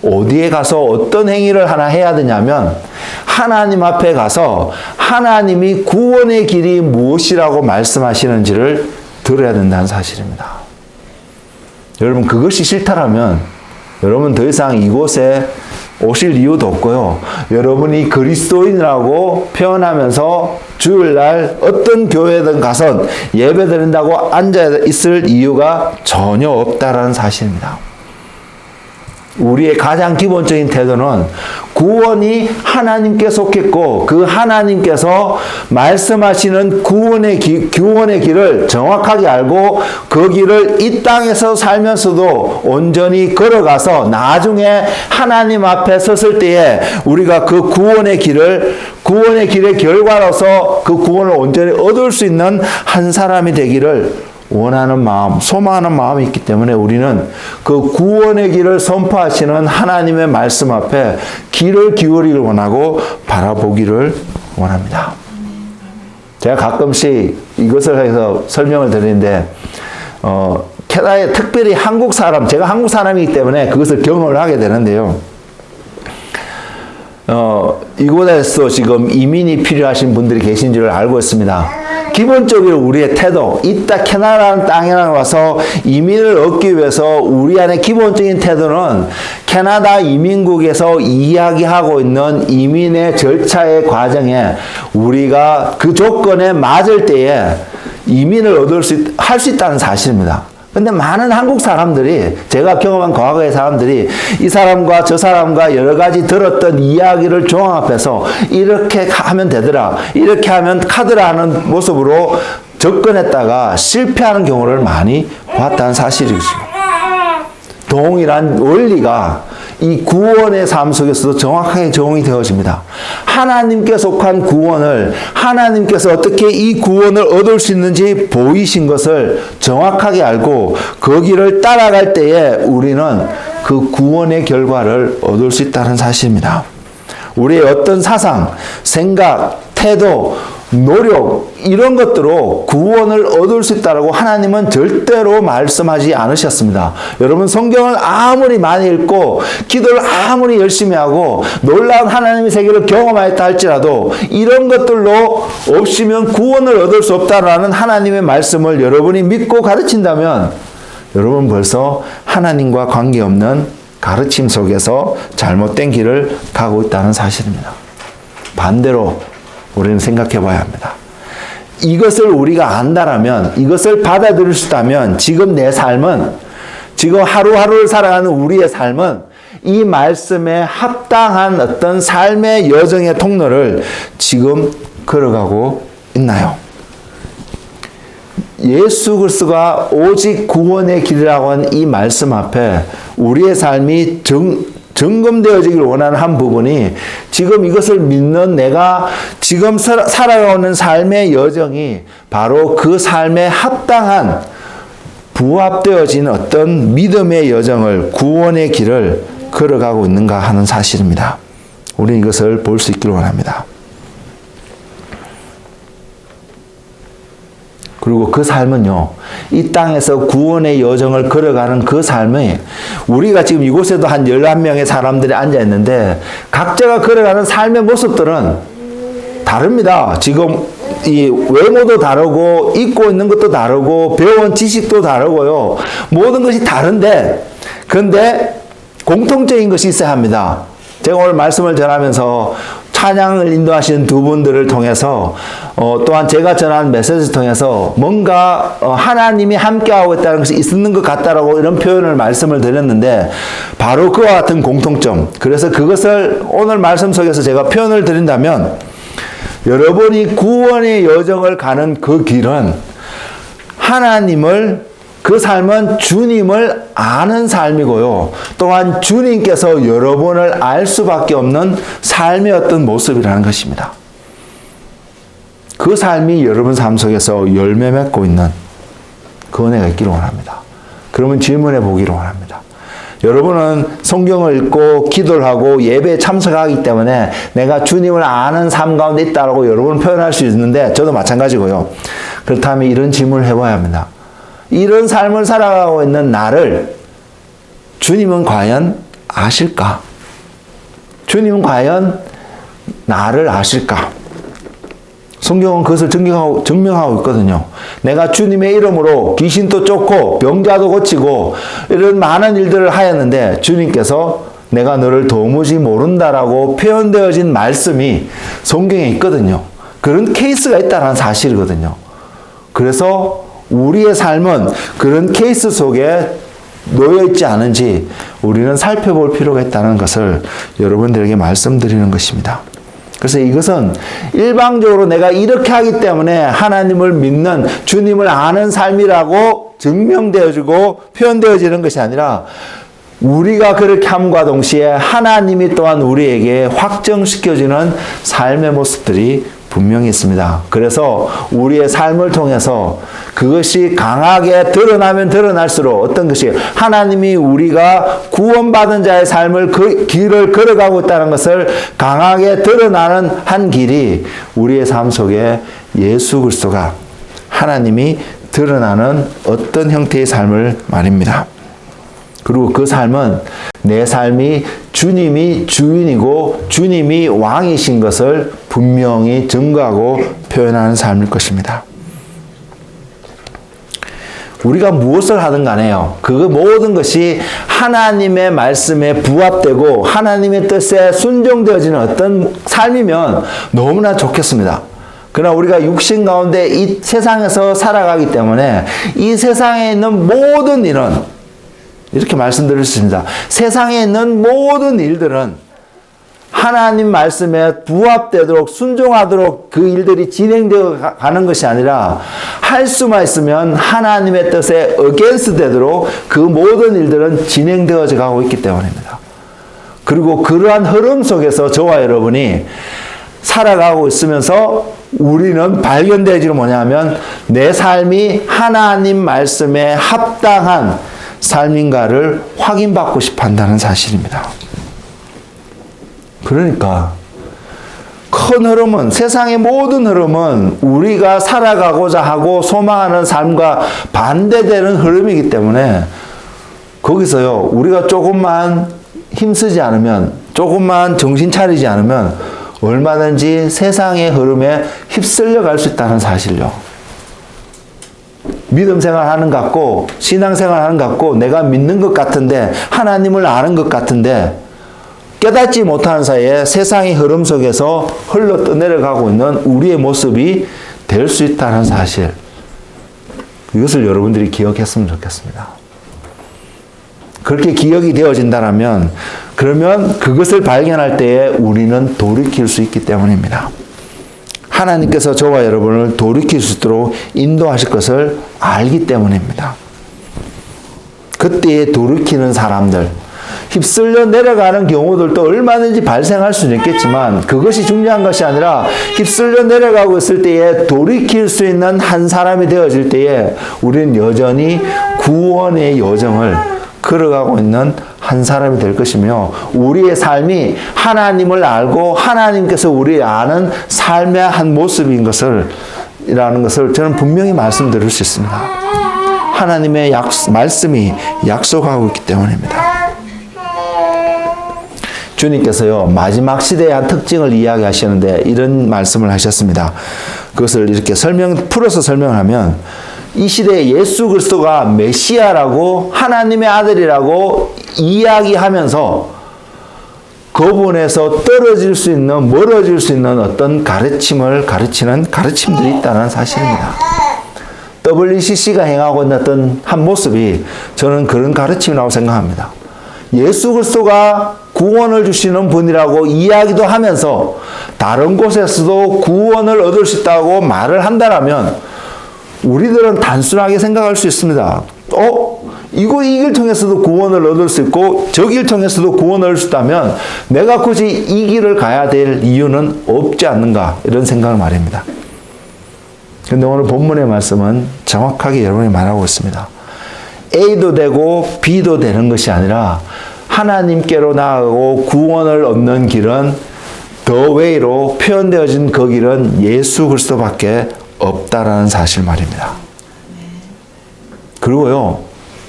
어디에 가서 어떤 행위를 하나 해야 되냐면 하나님 앞에 가서 하나님이 구원의 길이 무엇이라고 말씀하시는지를 들어야 된다는 사실입니다. 여러분, 그것이 싫다라면 여러분 더 이상 이곳에 오실 이유도 없고요. 여러분이 그리스도인이라고 표현하면서 주일날 어떤 교회든 가서 예배 드린다고 앉아 있을 이유가 전혀 없다라는 사실입니다. 우리의 가장 기본적인 태도는 구원이 하나님께 속했고 그 하나님께서 말씀하시는 구원의 길을 정확하게 알고 그 길을 이 땅에서 살면서도 온전히 걸어가서 나중에 하나님 앞에 섰을 때에 우리가 그 구원의 길의 결과로서 그 구원을 온전히 얻을 수 있는 한 사람이 되기를 원하는 마음, 소망하는 마음이 있기 때문에 우리는 그 구원의 길을 선포하시는 하나님의 말씀 앞에 귀를 기울이기를 원하고 바라보기를 원합니다. 제가 가끔씩 이것을 해서 설명을 드리는데 캐나다에 특별히 한국 사람, 제가 한국 사람이기 때문에 그것을 경험을 하게 되는데요. 이곳에서 지금 이민이 필요하신 분들이 계신 줄 알고 있습니다. 기본적으로 우리의 태도, 이따 캐나다라는 땅에 와서 이민을 얻기 위해서 우리 안에 기본적인 태도는 캐나다 이민국에서 이야기하고 있는 이민의 절차의 과정에 우리가 그 조건에 맞을 때에 이민을 할 수 있다는 사실입니다. 근데 많은 한국 사람들이, 제가 경험한 과거의 사람들이 이 사람과 저 사람과 여러 가지 들었던 이야기를 종합해서 이렇게 하면 되더라, 이렇게 하면 카드라 하는 모습으로 접근했다가 실패하는 경우를 많이 봤다는 사실이죠. 동일한 원리가 이 구원의 삶 속에서도 정확하게 적용이 되어집니다. 하나님께 속한 구원을, 하나님께서 어떻게 이 구원을 얻을 수 있는지 보이신 것을 정확하게 알고 그 길을 따라갈 때에 우리는 그 구원의 결과를 얻을 수 있다는 사실입니다. 우리의 어떤 사상, 생각, 태도, 노력, 이런 것들로 구원을 얻을 수 있다고 하나님은 절대로 말씀하지 않으셨습니다. 여러분, 성경을 아무리 많이 읽고 기도를 아무리 열심히 하고 놀라운 하나님의 세계를 경험하였다 할지라도 이런 것들로 없이면 구원을 얻을 수 없다라는 하나님의 말씀을 여러분이 믿고 가르친다면 여러분 벌써 하나님과 관계없는 가르침 속에서 잘못된 길을 가고 있다는 사실입니다. 반대로 우리는 생각해 봐야 합니다. 이것을 우리가 안다라면, 이것을 받아들일 수 있다면 지금 내 삶은, 지금 하루하루를 살아가는 우리의 삶은 이 말씀에 합당한 어떤 삶의 여정의 통로를 지금 걸어가고 있나요? 예수 그리스도가 오직 구원의 길이라고 한 이 말씀 앞에 우리의 삶이 점검되어지길 원하는 한 부분이 지금 이것을 믿는 내가 지금 살아가는 삶의 여정이 바로 그 삶에 합당한 부합되어진 어떤 믿음의 여정을, 구원의 길을 걸어가고 있는가 하는 사실입니다. 우리는 이것을 볼 수 있기를 원합니다. 그리고 그 삶은요, 이 땅에서 구원의 여정을 걸어가는 그 삶이 우리가 지금 이곳에도 한 11명의 사람들이 앉아 있는데 각자가 걸어가는 삶의 모습들은 다릅니다. 지금 이 외모도 다르고 입고 있는 것도 다르고 배운 지식도 다르고요. 모든 것이 다른데 그런데 공통적인 것이 있어야 합니다. 제가 오늘 말씀을 전하면서 찬양을 인도하시는 두 분들을 통해서 또한 제가 전한 메시지를 통해서 뭔가 하나님이 함께하고 있다는 것이 있는 것 같다라고 이런 표현을 말씀을 드렸는데 바로 그와 같은 공통점, 그래서 그것을 오늘 말씀 속에서 제가 표현을 드린다면 여러분이 구원의 여정을 가는 그 길은 하나님을, 그 삶은 주님을 아는 삶이고요. 또한 주님께서 여러분을 알 수밖에 없는 삶의 어떤 모습이라는 것입니다. 그 삶이 여러분 삶 속에서 열매 맺고 있는 그 은혜가 있기를 원합니다. 그러면 질문해 보기를 원합니다. 여러분은 성경을 읽고 기도를 하고 예배에 참석하기 때문에 내가 주님을 아는 삶 가운데 있다고 여러분은 표현할 수 있는데 저도 마찬가지고요. 그렇다면 이런 질문을 해봐야 합니다. 이런 삶을 살아가고 있는 나를 주님은 과연 아실까? 주님은 과연 나를 아실까? 성경은 그것을 증명하고 있거든요. 내가 주님의 이름으로 귀신도 쫓고 병자도 고치고 이런 많은 일들을 하였는데 주님께서 내가 너를 도무지 모른다라고 표현되어진 말씀이 성경에 있거든요. 그런 케이스가 있다는 사실이거든요. 그래서 우리의 삶은 그런 케이스 속에 놓여 있지 않은지 우리는 살펴볼 필요가 있다는 것을 여러분들에게 말씀드리는 것입니다. 그래서 이것은 일방적으로 내가 이렇게 하기 때문에 하나님을 믿는 주님을 아는 삶이라고 증명되어지고 표현되어지는 것이 아니라 우리가 그렇게 함과 동시에 하나님이 또한 우리에게 확정시켜주는 삶의 모습들이 분명히 있습니다. 그래서 우리의 삶을 통해서 그것이 강하게 드러나면 드러날수록 어떤 것이 하나님이 우리가 구원받은 자의 삶을 그 길을 걸어가고 있다는 것을 강하게 드러나는 한 길이 우리의 삶 속에 예수 그리스도가 하나님이 드러나는 어떤 형태의 삶을 말입니다. 그리고 그 삶은 내 삶이 주님이 주인이고 주님이 왕이신 것을 분명히 증거하고 표현하는 삶일 것입니다. 우리가 무엇을 하든 간에요. 그 모든 것이 하나님의 말씀에 부합되고 하나님의 뜻에 순종되어지는 어떤 삶이면 너무나 좋겠습니다. 그러나 우리가 육신 가운데 이 세상에서 살아가기 때문에 이 세상에 있는 모든 일은 이렇게 말씀드릴 수 있습니다. 세상에 있는 모든 일들은 하나님 말씀에 부합되도록 순종하도록 그 일들이 진행되어 가는 것이 아니라 할 수만 있으면 하나님의 뜻에 against 되도록 그 모든 일들은 진행되어져 가고 있기 때문입니다. 그리고 그러한 흐름 속에서 저와 여러분이 살아가고 있으면서 우리는 발견되지는 뭐냐면 내 삶이 하나님 말씀에 합당한 삶인가를 확인받고 싶어 한다는 사실입니다. 그러니까 큰 흐름은, 세상의 모든 흐름은 우리가 살아가고자 하고 소망하는 삶과 반대되는 흐름이기 때문에 거기서요, 우리가 조금만 힘쓰지 않으면, 조금만 정신 차리지 않으면 얼마든지 세상의 흐름에 휩쓸려 갈 수 있다는 사실요. 믿음 생활하는 것 같고 신앙 생활하는 것 같고 내가 믿는 것 같은데 하나님을 아는 것 같은데 깨닫지 못하는 사이에 세상의 흐름 속에서 흘러 떠내려가고 있는 우리의 모습이 될 수 있다는 사실, 이것을 여러분들이 기억했으면 좋겠습니다. 그렇게 기억이 되어진다면 그러면 그것을 발견할 때에 우리는 돌이킬 수 있기 때문입니다. 하나님께서 저와 여러분을 돌이킬 수 있도록 인도하실 것을 알기 때문입니다. 그때에 돌이키는 사람들, 휩쓸려 내려가는 경우들도 얼마든지 발생할 수는 있겠지만 그것이 중요한 것이 아니라 휩쓸려 내려가고 있을 때에 돌이킬 수 있는 한 사람이 되어질 때에 우리는 여전히 구원의 여정을 걸어가고 있는 한 사람이 될 것이며 우리의 삶이 하나님을 알고 하나님께서 우리를 아는 삶의 한 모습인 이라는 것을 저는 분명히 말씀드릴 수 있습니다. 하나님의 말씀이 약속하고 있기 때문입니다. 주님께서요, 마지막 시대의 한 특징을 이야기하시는데 이런 말씀을 하셨습니다. 그것을 이렇게 풀어서 설명하면 이 시대에 예수 그리스도가 메시아라고 하나님의 아들이라고 이야기하면서 그분에서 떨어질 수 있는, 멀어질 수 있는 어떤 가르침을 가르치는 가르침들이 있다는 사실입니다. WCC가 행하고 있는 어떤 한 모습이 저는 그런 가르침이라고 생각합니다. 예수 그리스도가 구원을 주시는 분이라고 이야기도 하면서 다른 곳에서도 구원을 얻을 수 있다고 말을 한다라면 우리들은 단순하게 생각할 수 있습니다. 이 길 통해서도 구원을 얻을 수 있고 저 길 통해서도 구원을 얻을 수 있다면 내가 굳이 이 길을 가야 될 이유는 없지 않는가, 이런 생각을 말입니다. 그런데 오늘 본문의 말씀은 정확하게 여러분이 말하고 있습니다. A도 되고 B도 되는 것이 아니라 하나님께로 나아가고 구원을 얻는 길은 The Way로 표현되어진 그 길은 예수 그리스도밖에 없다라는 사실 말입니다. 그리고요,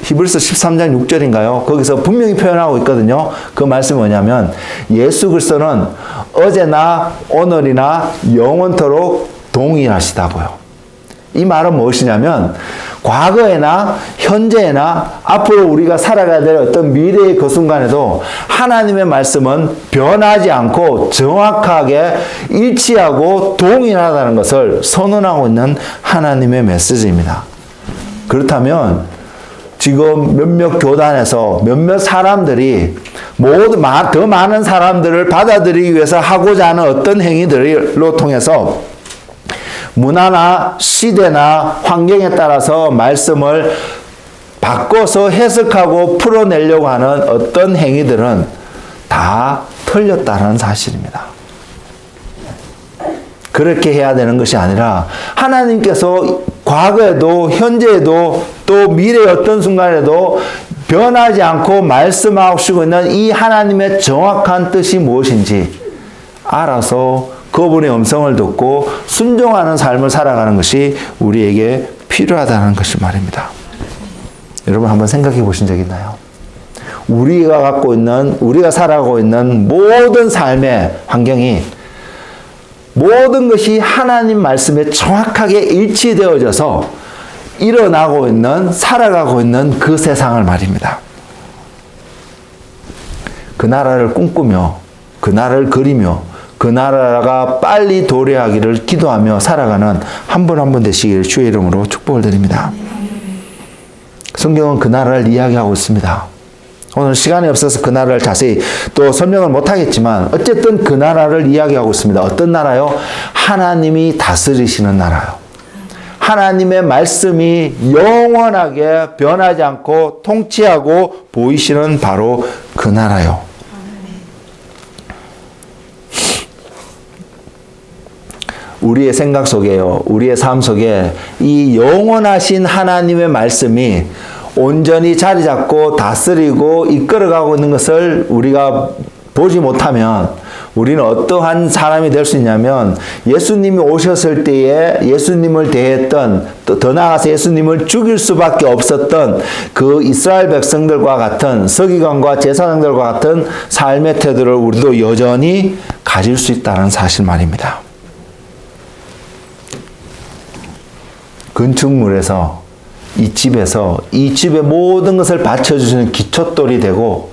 히브리서 13장 6절인가요? 거기서 분명히 표현하고 있거든요. 그 말씀이 뭐냐면 예수 그리스도는 어제나 오늘이나 영원토록 동일하시다고요. 이 말은 무엇이냐면 과거에나 현재나 앞으로 우리가 살아가야 될 어떤 미래의 그 순간에도 하나님의 말씀은 변하지 않고 정확하게 일치하고 동일하다는 것을 선언하고 있는 하나님의 메시지입니다. 그렇다면 지금 몇몇 교단에서 몇몇 사람들이 더 많은 사람들을 받아들이기 위해서 하고자 하는 어떤 행위들로 통해서 문화나 시대나 환경에 따라서 말씀을 바꿔서 해석하고 풀어내려고 하는 어떤 행위들은 다 틀렸다는 사실입니다. 그렇게 해야 되는 것이 아니라 하나님께서 과거에도 현재에도 또 미래의 어떤 순간에도 변하지 않고 말씀하시고 있는 이 하나님의 정확한 뜻이 무엇인지 알아서 그분의 음성을 듣고 순종하는 삶을 살아가는 것이 우리에게 필요하다는 것이 말입니다. 여러분 한번 생각해 보신 적 있나요? 우리가 살아가고 있는 모든 삶의 환경이 모든 것이 하나님 말씀에 정확하게 일치되어져서 일어나고 있는, 살아가고 있는 그 세상을 말입니다. 그 나라를 꿈꾸며, 그 나라를 그리며, 그 나라가 빨리 도래하기를 기도하며 살아가는 한 분 한 분 되시기를 주의 이름으로 축복을 드립니다. 성경은 그 나라를 이야기하고 있습니다. 오늘 시간이 없어서 그 나라를 자세히 또 설명을 못하겠지만 어쨌든 그 나라를 이야기하고 있습니다. 어떤 나라요? 하나님이 다스리시는 나라요. 하나님의 말씀이 영원하게 변하지 않고 통치하고 보이시는 바로 그 나라요. 우리의 생각 속에요, 우리의 삶 속에 이 영원하신 하나님의 말씀이 온전히 자리 잡고 다스리고 이끌어가고 있는 것을 우리가 보지 못하면 우리는 어떠한 사람이 될 수 있냐면 예수님이 오셨을 때에 예수님을 대했던, 또 더 나아가서 예수님을 죽일 수밖에 없었던 그 이스라엘 백성들과 같은, 서기관과 제사장들과 같은 삶의 태도를 우리도 여전히 가질 수 있다는 사실 말입니다. 건축물에서 이 집의 모든 것을 받쳐주시는 기초돌이 되고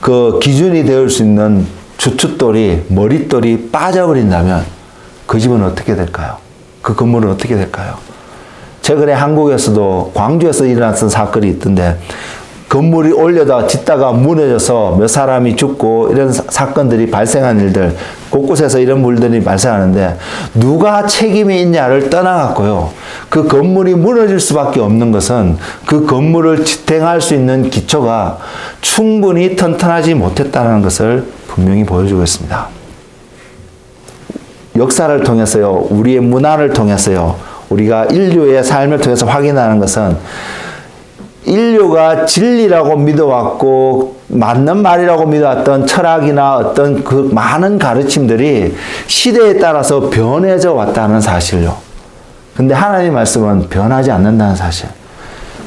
그 기준이 되어 수 있는 주춧돌이, 머릿돌이 빠져버린다면 그 집은 어떻게 될까요? 그 건물은 어떻게 될까요? 최근에 한국에서도 광주에서 일어났던 사건이 있던데 건물이 올려다 짓다가 무너져서 몇 사람이 죽고 이런 사건들이 발생한 일들, 곳곳에서 이런 물들이 발생하는데 누가 책임이 있냐를 떠나갔고요. 그 건물이 무너질 수밖에 없는 것은 그 건물을 지탱할 수 있는 기초가 충분히 튼튼하지 못했다는 것을 분명히 보여주고 있습니다. 역사를 통해서요, 우리의 문화를 통해서요, 우리가 인류의 삶을 통해서 확인하는 것은 인류가 진리라고 믿어왔고 맞는 말이라고 믿어왔던 철학이나 어떤 그 많은 가르침들이 시대에 따라서 변해져 왔다는 사실요. 근데 하나님 말씀은 변하지 않는다는 사실.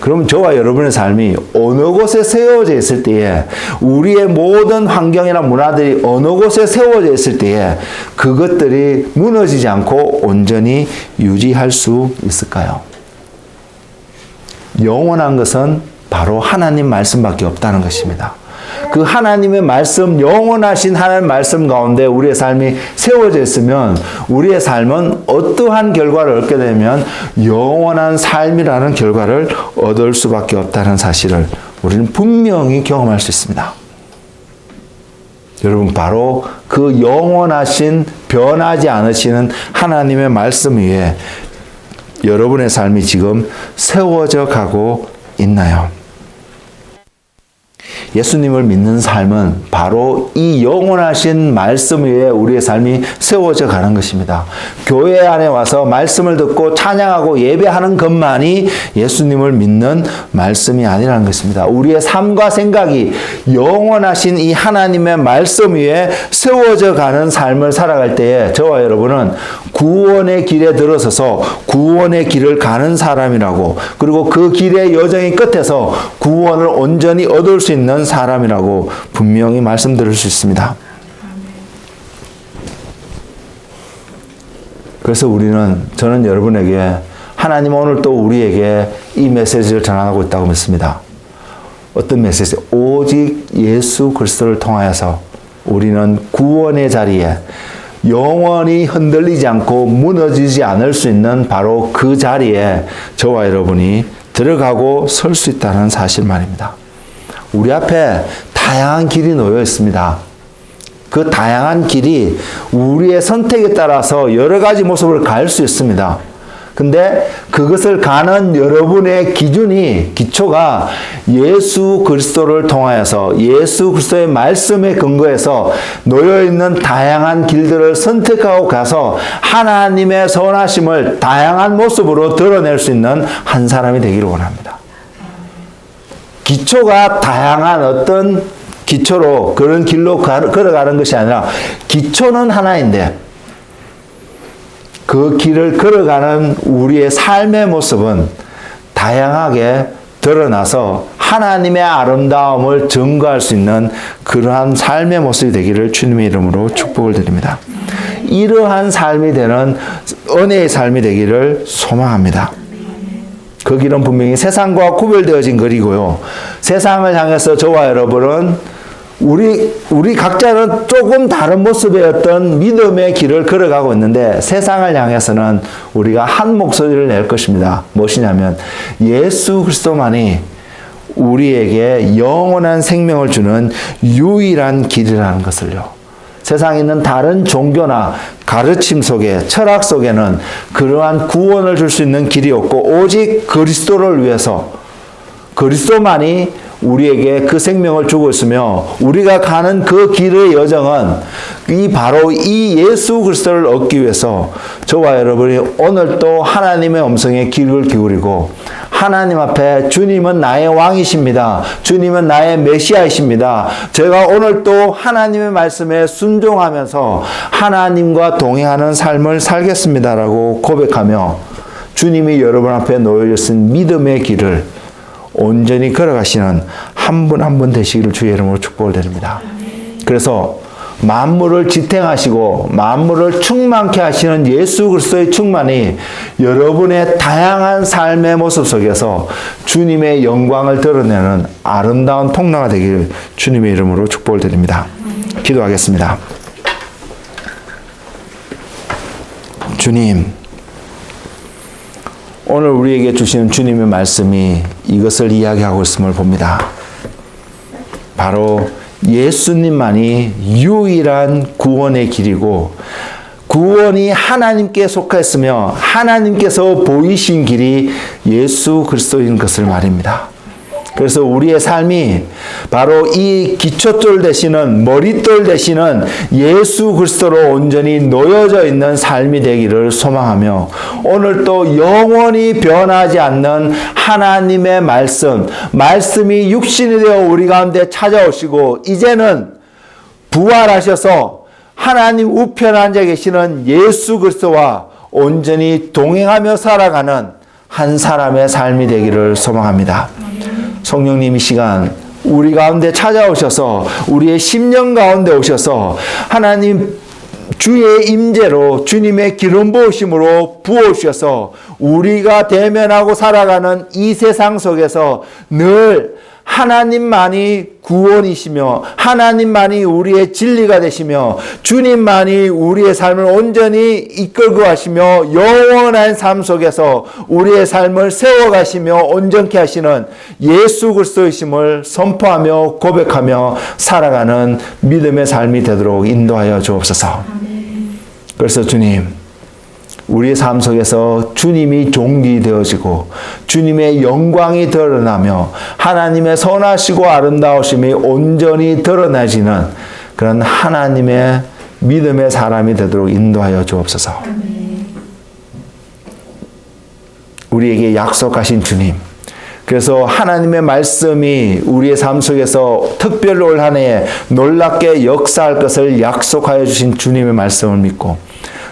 그럼 저와 여러분의 삶이 어느 곳에 세워져 있을 때에, 우리의 모든 환경이나 문화들이 어느 곳에 세워져 있을 때에 그것들이 무너지지 않고 온전히 유지할 수 있을까요? 영원한 것은 바로 하나님 말씀밖에 없다는 것입니다. 그 하나님의 말씀, 영원하신 하나님의 말씀 가운데 우리의 삶이 세워져 있으면 우리의 삶은 어떠한 결과를 얻게 되면 영원한 삶이라는 결과를 얻을 수밖에 없다는 사실을 우리는 분명히 경험할 수 있습니다. 여러분, 바로 그 영원하신 변하지 않으시는 하나님의 말씀 위에 여러분의 삶이 지금 세워져 가고 있나요? 예수님을 믿는 삶은 바로 이 영원하신 말씀 위에 우리의 삶이 세워져 가는 것입니다. 교회 안에 와서 말씀을 듣고 찬양하고 예배하는 것만이 예수님을 믿는 말씀이 아니라는 것입니다. 우리의 삶과 생각이 영원하신 이 하나님의 말씀 위에 세워져 가는 삶을 살아갈 때에 저와 여러분은 구원의 길에 들어서서 구원의 길을 가는 사람이라고, 그리고 그 길의 여정의 끝에서 구원을 온전히 얻을 수 있는 사람이라고 분명히 말씀드릴 수 있습니다. 그래서 저는 여러분에게, 하나님 오늘 또 우리에게 이 메시지를 전하고 있다고 믿습니다. 어떤 메시지? 오직 예수 그리스도를 통하여서 우리는 구원의 자리에 영원히 흔들리지 않고 무너지지 않을 수 있는 바로 그 자리에 저와 여러분이 들어가고 설 수 있다는 사실 말입니다. 우리 앞에 다양한 길이 놓여 있습니다. 그 다양한 길이 우리의 선택에 따라서 여러 가지 모습을 갈 수 있습니다. 근데 그것을 가는 여러분의 기초가 예수 그리스도를 통하여서 예수 그리스도의 말씀에 근거해서 놓여있는 다양한 길들을 선택하고 가서 하나님의 선하심을 다양한 모습으로 드러낼 수 있는 한 사람이 되기를 원합니다. 기초가 다양한 어떤 기초로 그런 길로 걸어가는 것이 아니라 기초는 하나인데 그 길을 걸어가는 우리의 삶의 모습은 다양하게 드러나서 하나님의 아름다움을 증거할 수 있는 그러한 삶의 모습이 되기를 주님의 이름으로 축복을 드립니다. 이러한 삶이 되는 은혜의 삶이 되기를 소망합니다. 그 길은 분명히 세상과 구별되어진 거리고요. 세상을 향해서 저와 여러분은 우리 각자는 조금 다른 모습의 어떤 믿음의 길을 걸어가고 있는데 세상을 향해서는 우리가 한 목소리를 낼 것입니다. 무엇이냐면 예수 그리스도만이 우리에게 영원한 생명을 주는 유일한 길이라는 것을요. 세상에 있는 다른 종교나 가르침 속에, 철학 속에는 그러한 구원을 줄 수 있는 길이 없고 오직 그리스도를 위해서 그리스도만이 우리에게 그 생명을 주고 있으며 우리가 가는 그 길의 여정은 바로 이 예수 그리스도를 얻기 위해서 저와 여러분이 오늘 또 하나님의 음성에 귀를 기울이고 하나님 앞에 주님은 나의 왕이십니다. 주님은 나의 메시아이십니다. 제가 오늘 또 하나님의 말씀에 순종하면서 하나님과 동행하는 삶을 살겠습니다라고 고백하며 주님이 여러분 앞에 놓여진 믿음의 길을 온전히 걸어가시는 한 분 한 분 되시기를 주의 이름으로 축복을 드립니다. 그래서 만물을 지탱하시고 만물을 충만케 하시는 예수 그리스도의 충만이 여러분의 다양한 삶의 모습 속에서 주님의 영광을 드러내는 아름다운 통로가 되기를 주님의 이름으로 축복을 드립니다. 기도하겠습니다. 주님, 오늘 우리에게 주시는 주님의 말씀이 이것을 이야기하고 있음을 봅니다. 바로 예수님만이 유일한 구원의 길이고 구원이 하나님께 속했으며 하나님께서 보이신 길이 예수 그리스도인 것을 말입니다. 그래서 우리의 삶이 바로 이 기초돌 되시는 머릿돌 되시는 예수 그리스도로 온전히 놓여져 있는 삶이 되기를 소망하며 오늘 또 영원히 변하지 않는 하나님의 말씀이 육신이 되어 우리 가운데 찾아오시고 이제는 부활하셔서 하나님 우편에 앉아 계시는 예수 그리스도와 온전히 동행하며 살아가는 한 사람의 삶이 되기를 소망합니다. 성령님 이 시간 우리 가운데 찾아오셔서 우리의 심령 가운데 오셔서 하나님 주의 임재로 주님의 기름 부으심으로 부어주셔서 우리가 대면하고 살아가는 이 세상 속에서 늘 하나님만이 구원이시며 하나님만이 우리의 진리가 되시며 주님만이 우리의 삶을 온전히 이끌고 가시며 영원한 삶 속에서 우리의 삶을 세워가시며 온전케 하시는 예수 그리스도이심을 선포하며 고백하며 살아가는 믿음의 삶이 되도록 인도하여 주옵소서. 그래서 주님, 우리의 삶 속에서 주님이 존귀되어지고 주님의 영광이 드러나며 하나님의 선하시고 아름다우심이 온전히 드러나지는 그런 하나님의 믿음의 사람이 되도록 인도하여 주옵소서. 우리에게 약속하신 주님, 그래서 하나님의 말씀이 우리의 삶 속에서 특별히 올 한 해에 놀랍게 역사할 것을 약속하여 주신 주님의 말씀을 믿고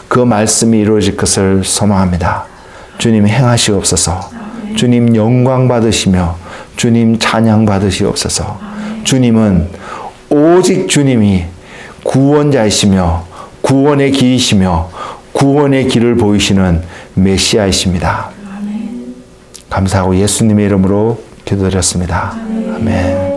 그 말씀이 이루어질 것을 소망합니다. 주님 행하시옵소서. 주님 영광 받으시며 주님 찬양 받으시옵소서. 주님은 오직 주님이 구원자이시며 구원의 길이시며 구원의 길을 보이시는 메시아이십니다. 감사하고 예수님의 이름으로 기도드렸습니다. 아멘.